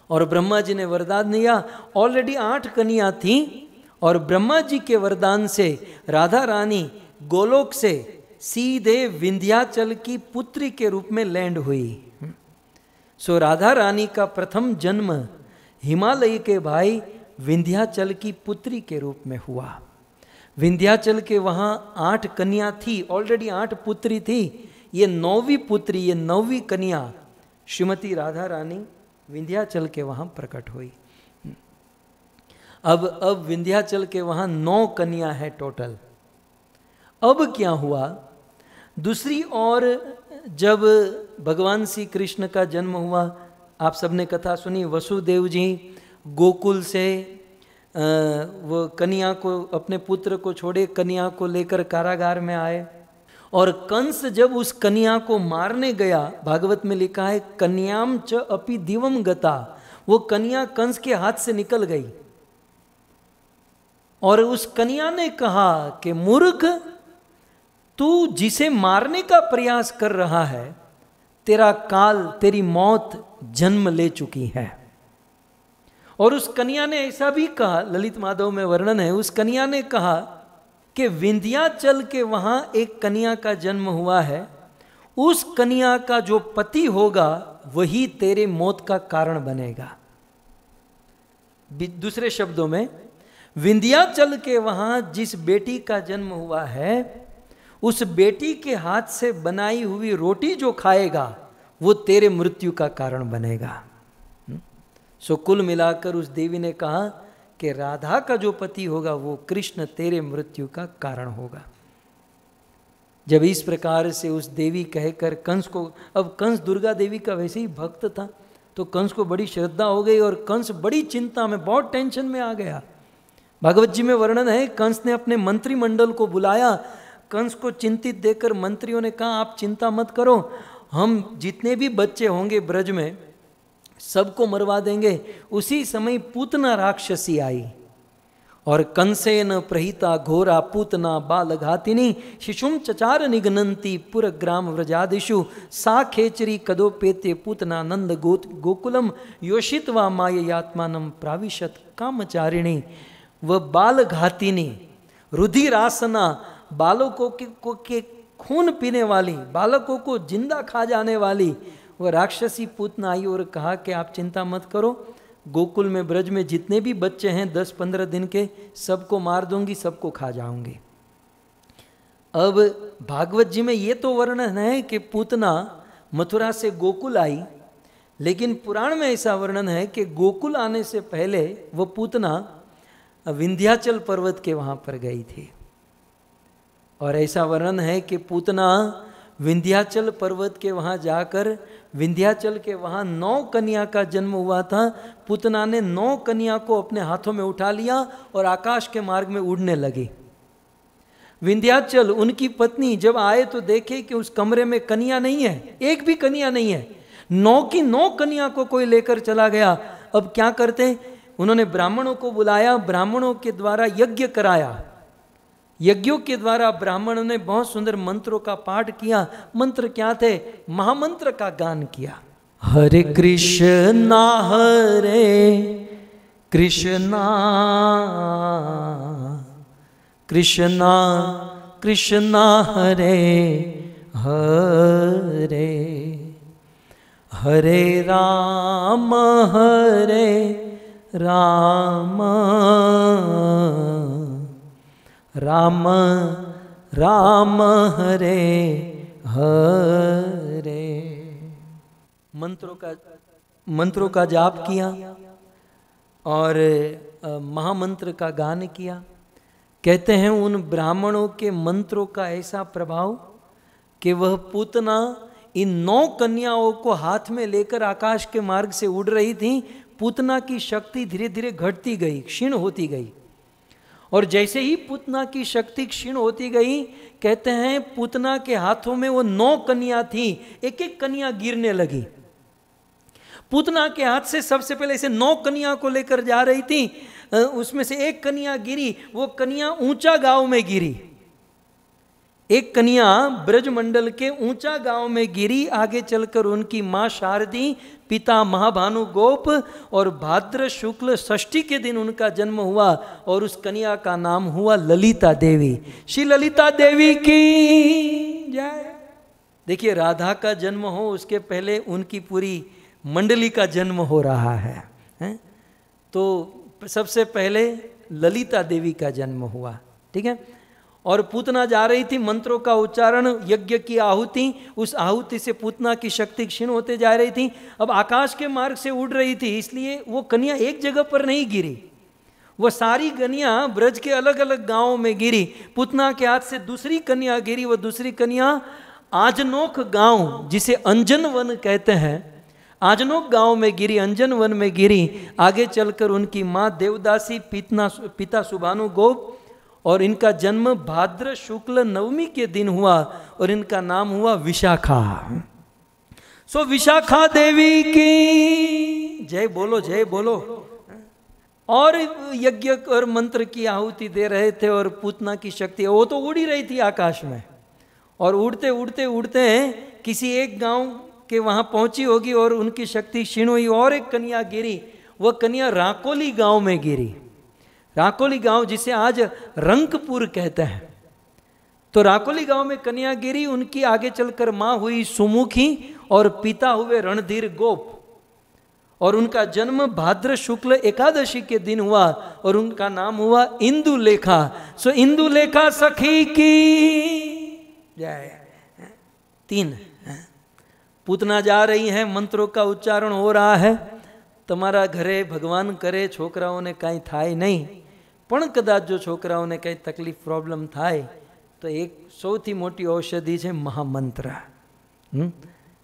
और ब्रह्मा जी ने वरदान दिया। ऑलरेडी 8 कन्या थी और ब्रह्मा जी के वरदान से राधा रानी गोलोक से सीधे विंध्याचल की पुत्री के रूप में लैंड हुई। सो राधा रानी का प्रथम जन्म हिमालय के भाई विंध्याचल की पुत्री के रूप में हुआ। विंध्याचल के वहाँ 8 कन्या थी, ऑलरेडी 8 पुत्री थी। ये 9वीं पुत्री, ये 9वीं कन्या श्रीमती राधा रानी विंध्याचल के वहाँ प्रकट हुई। अब विंध्याचल के वहाँ 9 कन्या है टोटल। अब क्या हुआ, दूसरी ओर जब भगवान श्री कृष्ण का जन्म हुआ, आप सबने कथा सुनी, वसुदेव जी गोकुल से वो कन्या को, अपने पुत्र को छोड़े, कन्या को लेकर कारागार में आए। और कंस जब उस कन्या को मारने गया, भागवत में लिखा है कन्याम च अपि दिवम गता, वो कन्या कंस के हाथ से निकल गई। और उस कन्या ने कहा कि मूर्ख, तू जिसे मारने का प्रयास कर रहा है, तेरा काल, तेरी मौत जन्म ले चुकी है। और उस कन्या ने ऐसा भी कहा, ललित माधव में वर्णन है, उस कन्या ने कहा कि विंध्याचल के वहां एक कन्या का जन्म हुआ है, उस कन्या का जो पति होगा वही तेरे मौत का कारण बनेगा। दूसरे शब्दों में, विंध्याचल के वहां जिस बेटी का जन्म हुआ है, उस बेटी के हाथ से बनाई हुई रोटी जो खाएगा वो तेरे मृत्यु का कारण बनेगा। सो कुल मिलाकर उस देवी ने कहा कि राधा का जो पति होगा वो कृष्ण तेरे मृत्यु का कारण होगा। जब इस प्रकार से उस देवी कहकर कंस को, अब कंस दुर्गा देवी का वैसे ही भक्त था, तो कंस को बड़ी श्रद्धा हो गई और कंस बड़ी चिंता में, बहुत टेंशन में आ गया। भागवत जी में वर्णन है, कंस ने अपने मंत्रिमंडल को बुलाया। कंस को चिंतित देखकर मंत्रियों ने कहा, आप चिंता मत करो, हम जितने भी बच्चे होंगे ब्रज में सबको मरवा देंगे। उसी समय पूतना राक्षसी आई और कंसेन प्रहिता घोरा पूतना बालघातिनी शिशुम चचार निघ्नन्ति पुरग्राम व्रजादिषु सा खेचरी कदोपेते पूतना नंद गोकुलम योषित्वा माययात्मानं प्राविशत कामचारिणी। वह बालघातिनी, रुधिरासना, बालकों के खून पीने वाली, बालकों को जिंदा खा जाने वाली वह राक्षसी पूतना आई और कहा कि आप चिंता मत करो, गोकुल में, ब्रज में जितने भी बच्चे हैं 10-15 दिन के, सबको मार दूंगी, सबको खा जाऊंगी। अब भागवत जी में ये तो वर्णन है कि पूतना मथुरा से गोकुल आई, लेकिन पुराण में ऐसा वर्णन है कि गोकुल आने से पहले वह पूतना विंध्याचल पर्वत के वहां पर गई थी। और ऐसा वर्णन है कि पूतना विंध्याचल पर्वत के वहाँ जाकर, विंध्याचल के वहाँ 9 कन्या का जन्म हुआ था। पूतना ने 9 कन्या को अपने हाथों में उठा लिया और आकाश के मार्ग में उड़ने लगी। विंध्याचल, उनकी पत्नी जब आए तो देखे कि उस कमरे में कन्या नहीं है, एक भी कन्या नहीं है। 9 की 9 कन्या को कोई लेकर चला गया। अब क्या करते, उन्होंने ब्राह्मणों को बुलाया, ब्राह्मणों के द्वारा यज्ञ कराया। यज्ञों के द्वारा ब्राह्मणों ने बहुत सुंदर मंत्रों का पाठ किया। मंत्र क्या थे, महामंत्र का गान किया। हरे कृष्णा कृष्णा कृष्णा कृष्णा हरे हरे हरे राम राम राम हरे हरे। मंत्रों का जाप किया और महामंत्र का गान किया। कहते हैं उन ब्राह्मणों के मंत्रों का ऐसा प्रभाव कि वह पूतना इन 9 कन्याओं को हाथ में लेकर आकाश के मार्ग से उड़ रही थी। पूतना की शक्ति धीरे धीरे घटती गई, क्षीण होती गई। और जैसे ही पूतना की शक्ति क्षीण होती गई, कहते हैं पूतना के हाथों में वो 9 कन्या थी, एक एक कन्या गिरने लगी। पूतना के हाथ से सबसे पहले ऐसे 9 कन्या को लेकर जा रही थी, उसमें से एक कन्या गिरी। वो कन्या ऊंचा गांव में गिरी। एक कन्या ब्रजमंडल के ऊंचा गांव में गिरी, आगे चलकर उनकी माँ शारदी, पिता महाभानु गोप, और भाद्र शुक्ल षष्ठी के दिन उनका जन्म हुआ और उस कन्या का नाम हुआ ललिता देवी। श्री ललिता देवी की जय। देखिए, राधा का जन्म हो उसके पहले उनकी पूरी मंडली का जन्म हो रहा है? तो सबसे पहले ललिता देवी का जन्म हुआ, ठीक है। और पूतना जा रही थी, मंत्रों का उच्चारण, यज्ञ की आहुति, उस आहुति से पूतना की शक्ति क्षीण होते जा रही थी। अब आकाश के मार्ग से उड़ रही थी, इसलिए वो कन्या एक जगह पर नहीं गिरी, वो सारी कन्या ब्रज के अलग अलग गांवों में गिरी। पूतना के हाथ से दूसरी कन्या गिरी, वो दूसरी कन्या आजनोक गांव, जिसे अंजन वन कहते हैं, आजनोक गांव में गिरी, अंजन वन में गिरी। आगे चलकर उनकी माँ देवदासी, पिता सुभानु गोप, और इनका जन्म भाद्र शुक्ल नवमी के दिन हुआ और इनका नाम हुआ विशाखा। सो विशाखा देवी की जय बोलो, जय बोलो। और यज्ञ और मंत्र की आहुति दे रहे थे और पूतना की शक्ति, वो तो उड़ी रही थी आकाश में, और उड़ते उड़ते उड़ते किसी एक गांव के वहां पहुंची होगी और उनकी शक्ति क्षीण हुई, और एक कन्या गिरी। वह कन्या राकोली गांव में गिरी, राकोली गांव जिसे आज रंकपुर कहते हैं। तो राकोली गांव में कन्या गिरी, उनकी आगे चलकर मां हुई सुमुखी और पिता हुए रणधीर गोप, और उनका जन्म भाद्र शुक्ल एकादशी के दिन हुआ और उनका नाम हुआ इंदुलेखा। सो इंदुलेखा सखी की जय। 3 पूतना जा रही है, मंत्रों का उच्चारण हो रहा है। તમારા ઘરે ભગવાન કરે છોકરાઓને કાંઈ થાય નહીં, પણ કદાચ જો છોકરાઓને કંઈ તકલીફ પ્રોબ્લેમ થાય તો એક સૌથી મોટી औषधि છે महामंत्र।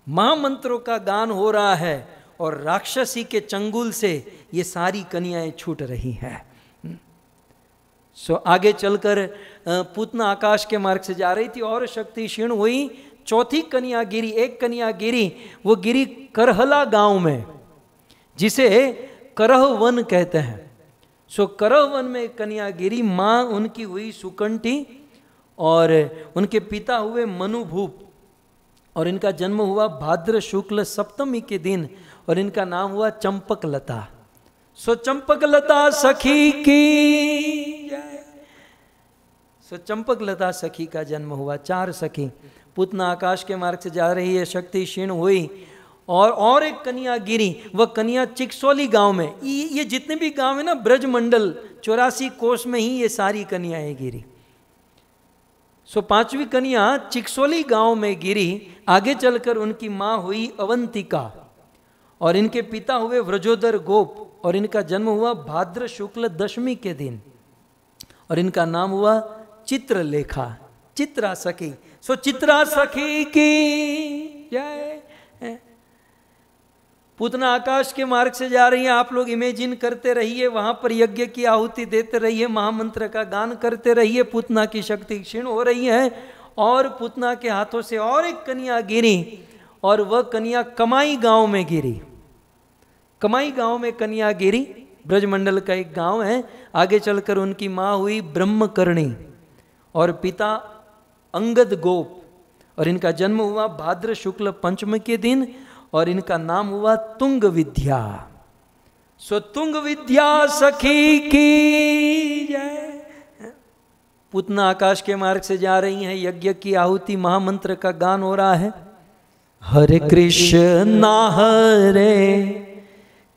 महामंत्रों का गान हो रहा है और राक्षसी के चंगुल से ये सारी कन्याएं छूट रही हैं। सो आगे चलकर पूतना आकाश के मार्ग से जा रही थी और शक्ति क्षीण हुई। चौथी कन्या गिरी, एक कन्या गिरी, वो गिरी करहला गांव में, जिसे करह वन कहते हैं। सो करह वन में कन्या गिरी, माँ उनकी हुई सुकंठी और उनके पिता हुए मनुभूप, और इनका जन्म हुआ भाद्र शुक्ल सप्तमी के दिन और इनका नाम हुआ चंपकलता। सो चंपकलता सखी की जय। सो चंपकलता सखी का जन्म हुआ। 4 सखी। पूतना आकाश के मार्ग से जा रही है, शक्ति क्षीण हुई और एक कन्या गिरी। वह कन्या चिकसोली गांव में, ये जितने भी गांव है ना ब्रजमंडल 84 कोस में ही ये सारी कन्याएं गिरी। सो 5वीं कन्या चिकसोली गांव में गिरी। आगे चलकर उनकी माँ हुई अवंतिका और इनके पिता हुए व्रजोदर गोप, और इनका जन्म हुआ भाद्र शुक्ल दशमी के दिन और इनका नाम हुआ चित्रलेखा, चित्रा सखी। सो चित्रा सखी की जय। पूतना आकाश के मार्ग से जा रही है, आप लोग इमेजिन करते रहिए, वहां पर यज्ञ की आहुति देते रहिए, महामंत्र का गान करते रहिए। पूतना की शक्ति क्षीण हो रही है और पूतना के हाथों से और एक कन्या गिरी और वह कन्या कमाई गांव में गिरी। कमाई गांव में कन्या गिरी, ब्रजमंडल का एक गांव है। आगे चलकर उनकी माँ हुई ब्रह्मकर्णी और पिता अंगद गोप, और इनका जन्म हुआ भाद्र शुक्ल पंचम के दिन और इनका नाम हुआ तुंग विद्या। सो तुंग विद्या सखी की जय। पूतना आकाश के मार्ग से जा रही हैं, यज्ञ की आहुति, महामंत्र का गान हो रहा है। हरे कृष्णा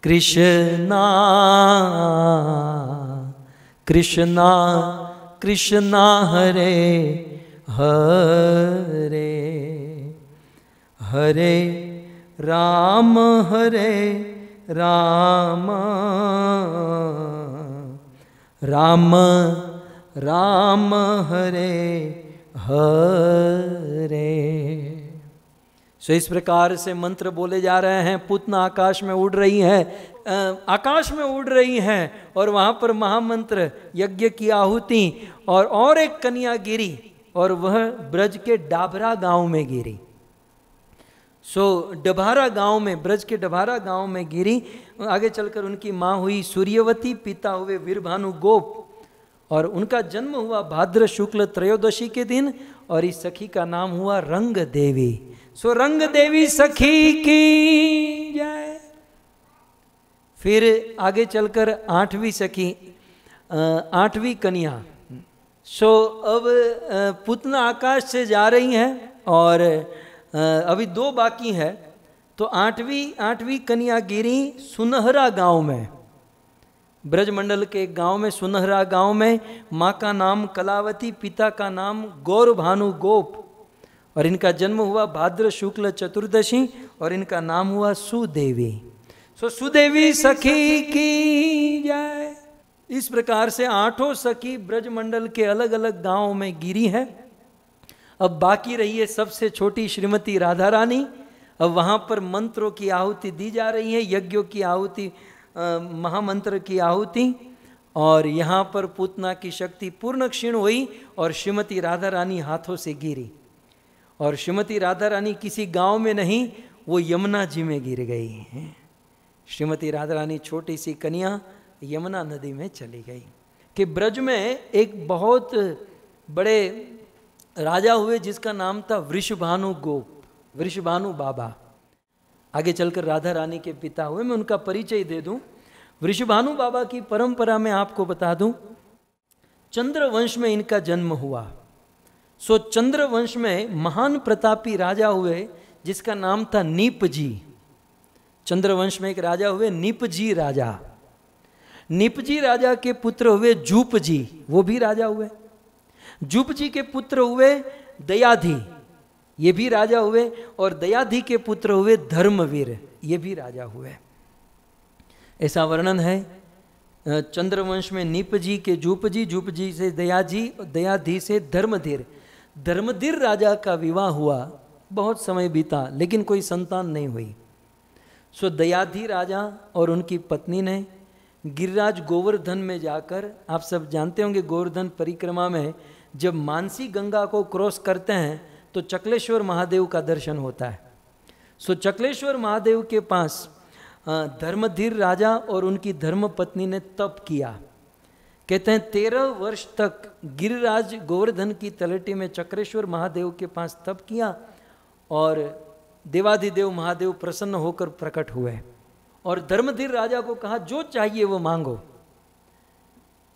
कृष्णा कृष्णा कृष्णा हरे हरे हरे राम राम राम हरे हरे। सो इस प्रकार से मंत्र बोले जा रहे हैं। पूतना आकाश में उड़ रही है, आकाश में उड़ रही हैं और वहाँ पर महामंत्र, यज्ञ की आहुति, और एक कन्या गिरी और वह ब्रज के डाभरा गांव में गिरी। सो डभारा गांव में, ब्रज के डभारा गांव में गिरी। आगे चलकर उनकी माँ हुई सूर्यवती, पिता हुए वीरभानु गोप, और उनका जन्म हुआ भाद्र शुक्ल त्रयोदशी के दिन, और इस सखी का नाम हुआ रंग देवी। सो रंग देवी सखी की जय। फिर आगे चलकर 8वीं सखी, 8वीं कन्या। सो अब पुतना आकाश से जा रही हैं और अभी 2 बाकी है। तो 8वीं कन्या गिरी सुनहरा गांव में, ब्रजमंडल के एक गांव में, सुनहरा गांव में। माँ का नाम कलावती, पिता का नाम गौर भानु गोप, और इनका जन्म हुआ भाद्र शुक्ल चतुर्दशी, और इनका नाम हुआ सुदेवी। सो सुदेवी सखी की जय। इस प्रकार से 8 सखी ब्रजमंडल के अलग अलग गांवों में गिरी हैं। अब बाकी रही है सबसे छोटी श्रीमती राधा रानी। अब वहाँ पर मंत्रों की आहुति दी जा रही है, यज्ञों की आहुति, महामंत्र की आहुति, और यहाँ पर पूतना की शक्ति पूर्ण क्षीण हुई और श्रीमती राधा रानी हाथों से गिरी। और श्रीमती राधा रानी किसी गांव में नहीं, वो यमुना जी में गिर गई हैं। श्रीमती राधा रानी छोटी सी कन्या यमुना नदी में चली गई। कि ब्रज में एक बहुत बड़े राजा हुए जिसका नाम था वृषभानु गोप, वृषभानु बाबा। आगे चलकर राधा रानी के पिता हुए। मैं उनका परिचय दे दूं। वृषभानु बाबा की परंपरा में आपको बता दूं, चंद्रवंश में इनका जन्म हुआ। सो चंद्रवंश में महान प्रतापी राजा हुए जिसका नाम था नीपजी। चंद्रवंश में एक राजा हुए नीपजी राजा। नीपजी राजा के पुत्र हुए जूपजी, वो भी राजा हुए। जूपजी के पुत्र हुए दयाधि, ये भी राजा हुए। और दयाधि के पुत्र हुए धर्मवीर, ये भी राजा हुए। ऐसा वर्णन है चंद्रवंश में नीपजी के जूपजी, जूपजी से दयाजी, दयाधि से धर्मधीर। धर्मधीर राजा का विवाह हुआ, बहुत समय बीता लेकिन कोई संतान नहीं हुई। सो दयाधि राजा और उनकी पत्नी ने गिरिराज गोवर्धन में जाकर, आप सब जानते होंगे गोवर्धन परिक्रमा में जब मानसी गंगा को क्रॉस करते हैं तो चकलेश्वर महादेव का दर्शन होता है। सो चकलेश्वर महादेव के पास धर्मधीर राजा और उनकी धर्मपत्नी ने तप किया। कहते हैं 13 वर्ष तक गिरिराज गोवर्धन की तलहटी में चक्रेश्वर महादेव के पास तप किया, और देवाधिदेव महादेव प्रसन्न होकर प्रकट हुए और धर्मधीर राजा को कहा जो चाहिए वो मांगो।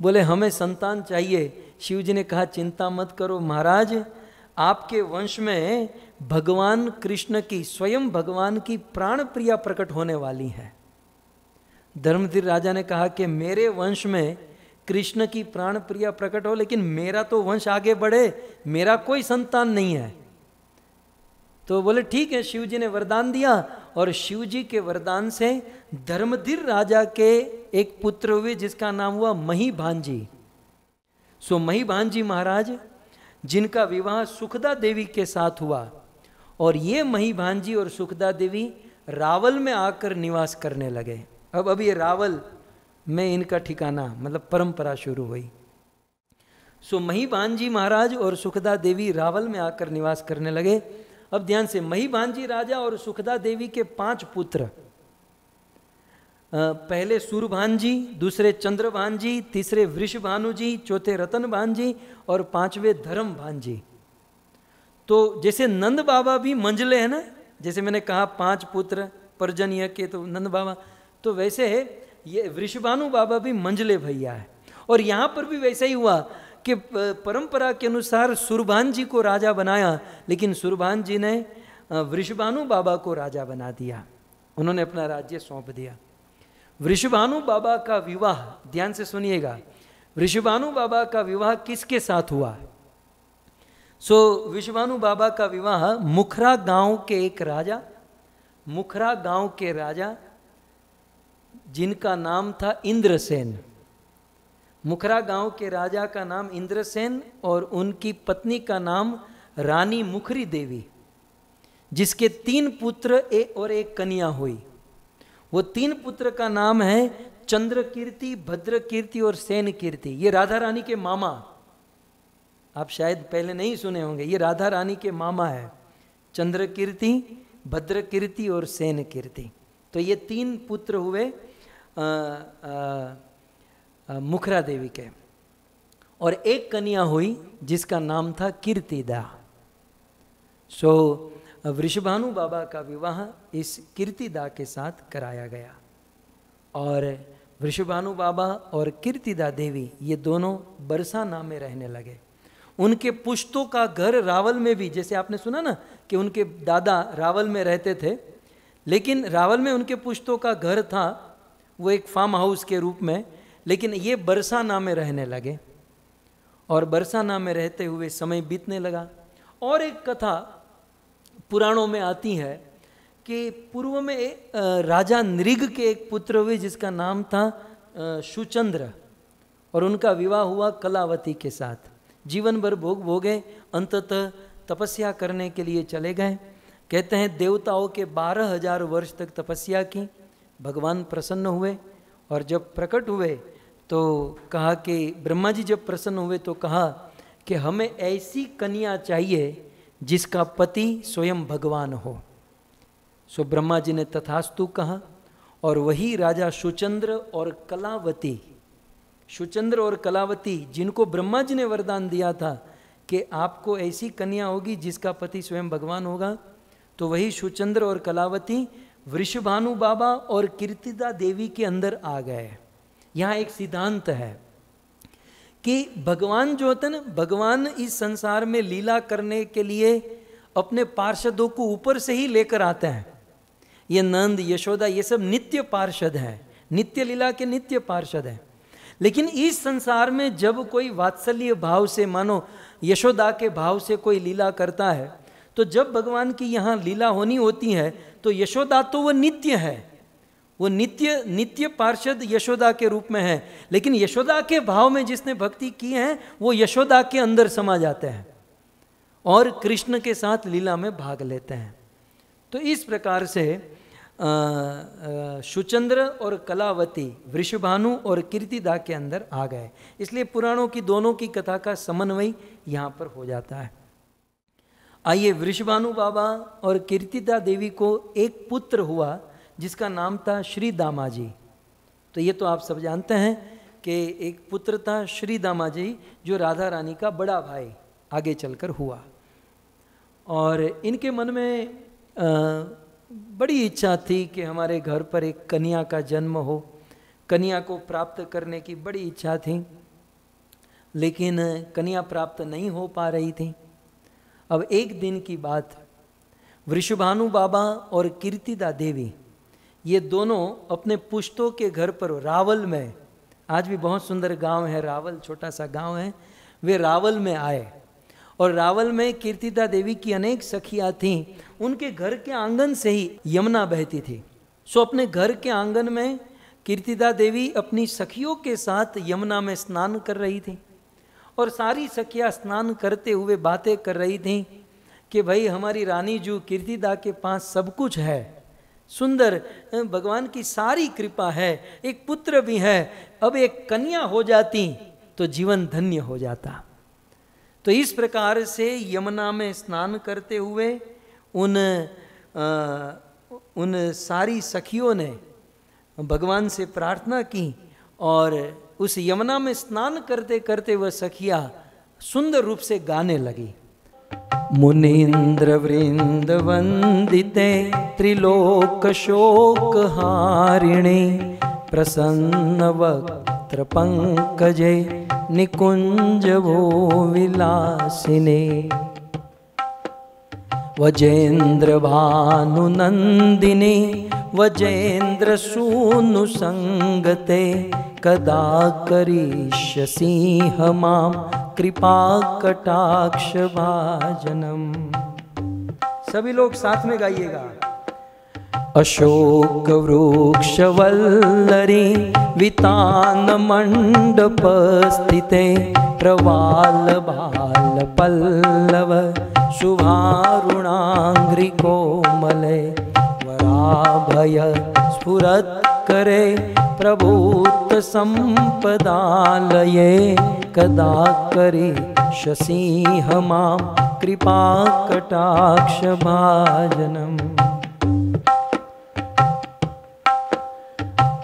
बोले हमें संतान चाहिए। शिव जी ने कहा चिंता मत करो महाराज, आपके वंश में भगवान कृष्ण की, स्वयं भगवान की प्राण प्रिया प्रकट होने वाली है। धर्मधीर राजा ने कहा कि मेरे वंश में कृष्ण की प्राण प्रिया प्रकट हो, लेकिन मेरा तो वंश आगे बढ़े, मेरा कोई संतान नहीं है। तो बोले ठीक है। शिव जी ने वरदान दिया और शिव जी के वरदान से धर्मधीर राजा के एक पुत्र हुए जिसका नाम हुआ महीभांजी। सो महीभांजी महाराज जिनका विवाह सुखदा देवी के साथ हुआ, और ये महीभांजी और सुखदा देवी रावल में आकर निवास करने लगे। अब ये रावल में इनका ठिकाना, मतलब परंपरा शुरू हुई। सो महीभांजी महाराज और सुखदा देवी रावल में आकर निवास करने लगे। अब ध्यान से, महीभांजी राजा और सुखदा देवी के 5 पुत्र, पहले सूरभांजी, दूसरे चंद्रभांजी, तीसरे वृषभानुजी, चौथे रतनभांजी और 5वें धर्मभांजी। तो जैसे नंद बाबा भी मंझले हैं ना, जैसे मैंने कहा 5 पुत्र पर्जन्य के तो नंद बाबा, तो वैसे ये वृषभानु बाबा भी मंझले भैया है। और यहाँ पर भी वैसा ही हुआ कि परंपरा के अनुसार सुरभान जी को राजा बनाया, लेकिन सुरभान जी ने वृषभानु बाबा को राजा बना दिया, उन्होंने अपना राज्य सौंप दिया। वृषभानु बाबा का विवाह, ध्यान से सुनिएगा, वृषभानु बाबा का विवाह किसके साथ हुआ? सो वृषभानु बाबा का विवाह मुखरा गांव के एक राजा, मुखरा गांव के राजा जिनका नाम था इंद्रसेन। मुखरा गांव के राजा का नाम इंद्रसेन और उनकी पत्नी का नाम रानी मुखरी देवी, जिसके 3 पुत्र और एक कन्या हुई। वो 3 पुत्र का नाम है चंद्रकीर्ति, भद्रकीर्ति और सेनकीर्ति। ये राधा रानी के मामा, आप शायद पहले नहीं सुने होंगे, ये राधा रानी के मामा है, चंद्रकीर्ति, भद्रकीर्ति और सेनकीर्ति। तो ये 3 पुत्र हुए मुखरा देवी के। और एक कन्या हुई जिसका नाम था कीर्तिदा। सो वृषभानु बाबा का विवाह इस कीर्तिदा के साथ कराया गया और वृषभानु बाबा और कीर्तिदा देवी ये दोनों बरसाना में रहने लगे। उनके पुश्तों का घर रावल में भी, जैसे आपने सुना ना कि उनके दादा रावल में रहते थे, लेकिन रावल में उनके पुश्तों का घर था, वो एक फार्म हाउस के रूप में, लेकिन ये बरसाना में रहने लगे और बरसाना में रहते हुए समय बीतने लगा। और एक कथा पुराणों में आती है कि पूर्व में राजा नृग के एक पुत्र हुए जिसका नाम था सुचंद्र, और उनका विवाह हुआ कलावती के साथ। जीवन भर भोग भोगे, अंततः तपस्या करने के लिए चले गए। कहते हैं देवताओं के 12,000 वर्ष तक तपस्या की, भगवान प्रसन्न हुए और जब प्रकट हुए तो कहा कि ब्रह्मा जी जब प्रसन्न हुए तो कहा कि हमें ऐसी कन्या चाहिए जिसका पति स्वयं भगवान हो। सो ब्रह्मा जी ने तथास्तु कहा और वही राजा सुचंद्र और कलावती, सुचंद्र और कलावती जिनको ब्रह्मा जी ने वरदान दिया था कि आपको ऐसी कन्या होगी जिसका पति स्वयं भगवान होगा, तो वही सुचंद्र और कलावती वृषभानु बाबा और कीर्तिदा देवी के अंदर आ गए। यहाँ एक सिद्धांत है कि भगवान जो होते हैं ना, भगवान इस संसार में लीला करने के लिए अपने पार्षदों को ऊपर से ही लेकर आते हैं। ये नंद यशोदा ये सब नित्य पार्षद हैं, नित्य लीला के नित्य पार्षद हैं। लेकिन इस संसार में जब कोई वात्सल्य भाव से, मानो यशोदा के भाव से कोई लीला करता है, तो जब भगवान की यहाँ लीला होनी होती है तो यशोदा तो वो नित्य है, वो नित्य नित्य पार्षद यशोदा के रूप में है, लेकिन यशोदा के भाव में जिसने भक्ति की है वो यशोदा के अंदर समा जाते हैं और कृष्ण के साथ लीला में भाग लेते हैं। तो इस प्रकार से सुचंद्र और कलावती वृषभानु और कीर्तिदा के अंदर आ गए। इसलिए पुराणों की दोनों की कथा का समन्वय यहाँ पर हो जाता है। आइए, वृषभानु बाबा और कीर्तिदा देवी को एक पुत्र हुआ जिसका नाम था श्री दामाजी। तो ये तो आप सब जानते हैं कि एक पुत्र था श्री दामाजी जो राधा रानी का बड़ा भाई आगे चलकर हुआ। और इनके मन में बड़ी इच्छा थी कि हमारे घर पर एक कन्या का जन्म हो, कन्या को प्राप्त करने की बड़ी इच्छा थी, लेकिन कन्या प्राप्त नहीं हो पा रही थी। अब एक दिन की बात, वृषभानु बाबा और कीर्तिदा देवी ये दोनों अपने पुश्तों के घर पर रावल में, आज भी बहुत सुंदर गांव है रावल, छोटा सा गांव है, वे रावल में आए और रावल में कीर्तिदा देवी की अनेक सखियां थीं। उनके घर के आंगन से ही यमुना बहती थी। सो अपने घर के आंगन में कीर्तिदा देवी अपनी सखियों के साथ यमुना में स्नान कर रही थी और सारी सखियां स्नान करते हुए बातें कर रही थीं कि भाई हमारी रानी जो कीर्तिदा के पास सब कुछ है, सुंदर, भगवान की सारी कृपा है, एक पुत्र भी है, अब एक कन्या हो जाती तो जीवन धन्य हो जाता। तो इस प्रकार से यमुना में स्नान करते हुए उन सारी सखियों ने भगवान से प्रार्थना की और उस यमुना में स्नान करते करते वह सखियां सुंदर रूप से गाने लगी। मुनीन्द्र वृंद वंदिते त्रिलोक शोक हारिणे प्रसन्न वक्त्र पंकजे निकुंज वो विलासिने वजेन्द्र भानु नंदिनी वजेन्द्र सूनु संगते कदा करिष्यसि मां कृपा कटाक्ष भाजनम। सभी लोग साथ में गाइएगा। अशोक वृक्ष वल्लरी वितान मंडप स्थिते प्रवाल बाल पल्लव शुभारुणांग्रि कोमले वराभय स्फुरत् करे प्रभूत संपदालये कदा करिष्यसि मां कृपा कटाक्ष भाजनम।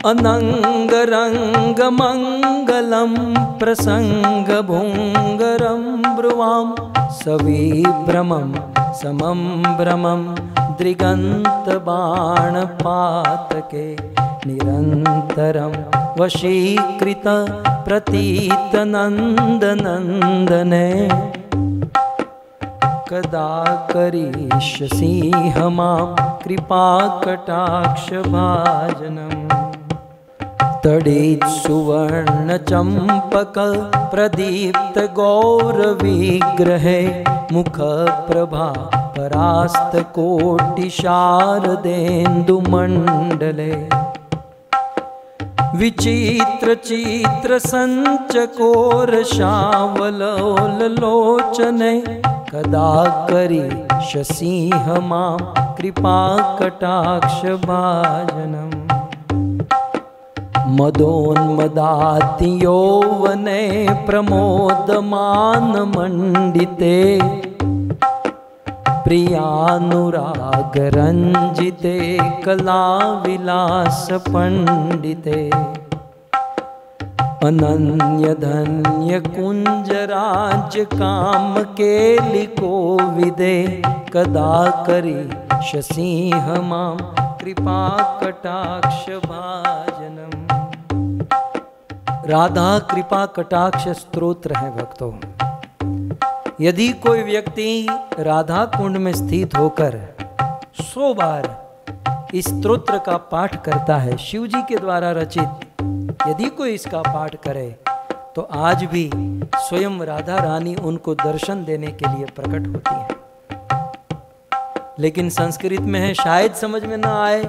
अनंग रंग मंगलम प्रसंग भुंगरम ब्रुवाम सविभ्रमं समं भ्रमं दृगंत बाण पातके निरंतरं वशीकृत प्रतीत नंद नंदने कदा करिष्यसि मां कृपा कटाक्ष भाजनम् तडित सुवर्ण चंपक प्रदीप्त गौर विग्रहे मुख प्रभा परास्त कोटि शारदेन्दु मंडले विचित्र चित्र संचकोर शावलोल लोचने कदा करिष्यसि मां कृपा कटाक्ष भाजनम् मदोन्मदाति यौवने प्रमोदमान मंडिते प्रियानुराग रंजिते कला विलास पंडिते अनन्य धन्य कुंज राज्य काम केलिको विदे कदा करिष्यसि मां कृपा कटाक्ष भाजनम्। राधा कृपा कटाक्ष स्तोत्र है भक्तों। यदि कोई व्यक्ति राधा कुंड में स्थित होकर 100 बार इस स्तोत्र का पाठ करता है, शिव जी के द्वारा रचित, यदि कोई इसका पाठ करे तो आज भी स्वयं राधा रानी उनको दर्शन देने के लिए प्रकट होती है। लेकिन संस्कृत में है, शायद समझ में ना आए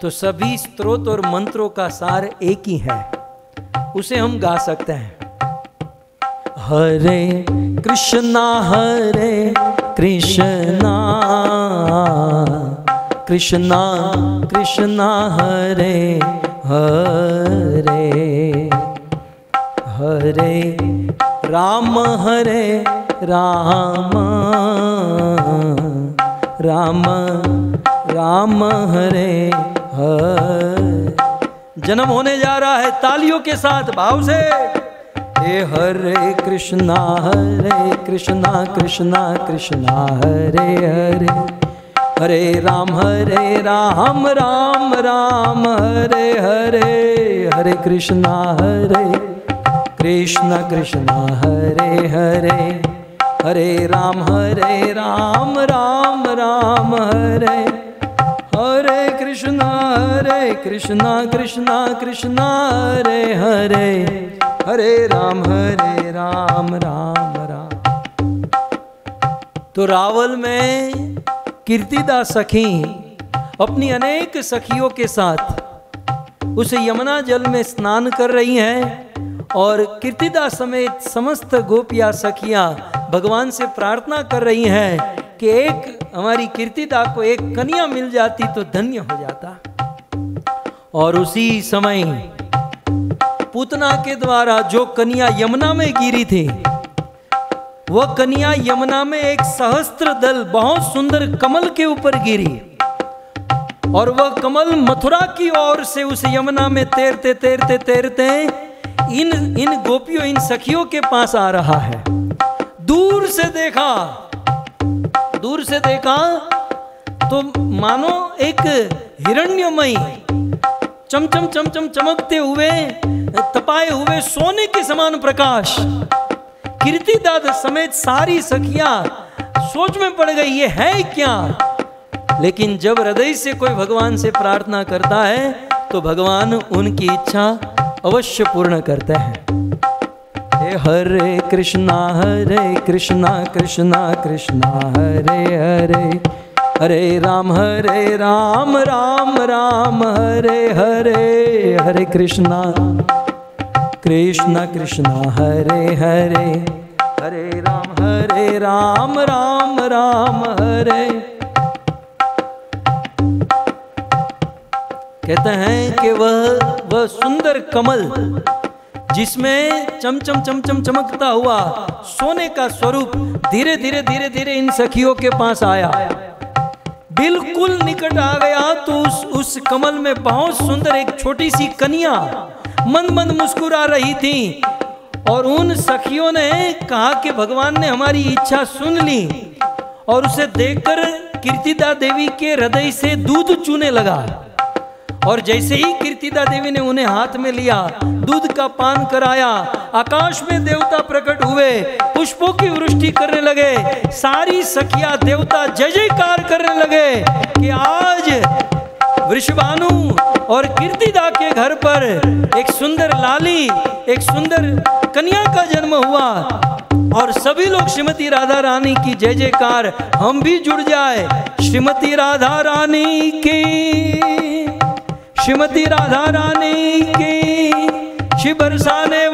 तो सभी स्तोत्र और मंत्रों का सार एक ही है, उसे हम गा सकते हैं। हरे कृष्णा कृष्णा कृष्णा कृष्णा हरे हरे हरे राम राम राम राम हरे हरे। जन्म होने जा रहा है, तालियों के साथ भाव से। हे हरे कृष्णा कृष्णा कृष्णा हरे हरे हरे राम राम राम हरे हरे हरे कृष्णा कृष्णा हरे हरे हरे राम राम राम हरे हरे कृष्णा कृष्णा कृष्णा हरे हरे हरे राम राम राम। तो रावल में कीर्तिदा सखी अपनी अनेक सखियों के साथ उस यमुना जल में स्नान कर रही हैं और कीर्तिदा समेत समस्त गोपिया सखियां भगवान से प्रार्थना कर रही हैं कि एक हमारी कीर्तिदा को एक कन्या मिल जाती तो धन्य हो जाता। और उसी समय पूतना के द्वारा जो कन्या यमुना में गिरी थी, वह कन्या यमुना में एक सहस्त्र दल बहुत सुंदर कमल के ऊपर गिरी और वह कमल मथुरा की ओर से उस यमुना में तैरते तैरते तैरते इन गोपियों, इन सखियों के पास आ रहा है। दूर से देखा तो मानो एक हिरण्यमयी चमचम चमचम चमकते हुए तपाए हुए सोने के समान प्रकाश। कीर्तिदा समेत सारी सखियां सोच में पड़ गई, ये है क्या? लेकिन जब हृदय से कोई भगवान से प्रार्थना करता है तो भगवान उनकी इच्छा अवश्य पूर्ण करते हैं। हरे कृष्णा कृष्णा कृष्णा हरे हरे हरे राम राम राम हरे हरे हरे कृष्णा कृष्णा कृष्णा हरे हरे हरे राम राम हरे। कहते हैं कि वह सुंदर कमल जिसमें चमचम चमचम चमकता हुआ सोने का स्वरूप धीरे धीरे इन सखियों के पास आया। बिल्कुल निकट आ गया तो उस कमल में बहुत सुंदर एक छोटी सी कन्या मंद मंद मुस्कुरा रही थी। और उन सखियों ने कहा कि भगवान ने हमारी इच्छा सुन ली। और उसे देखकर कीर्तिदा देवी के हृदय से दूध चूने लगा। और जैसे ही कीर्तिदा देवी ने उन्हें हाथ में लिया, दूध का पान कराया, आकाश में देवता प्रकट हुए, पुष्पों की वृष्टि करने लगे। सारी सखियां देवता जय जयकार करने लगे कि आज वृषभानु और कीर्तिदा के घर पर एक सुंदर लाली, एक सुंदर कन्या का जन्म हुआ। और सभी लोग श्रीमती राधा रानी की जय जयकार, हम भी जुड़ जाए। श्रीमती राधा रानी की, श्रीमती राधा रानी की, शिव बरसाने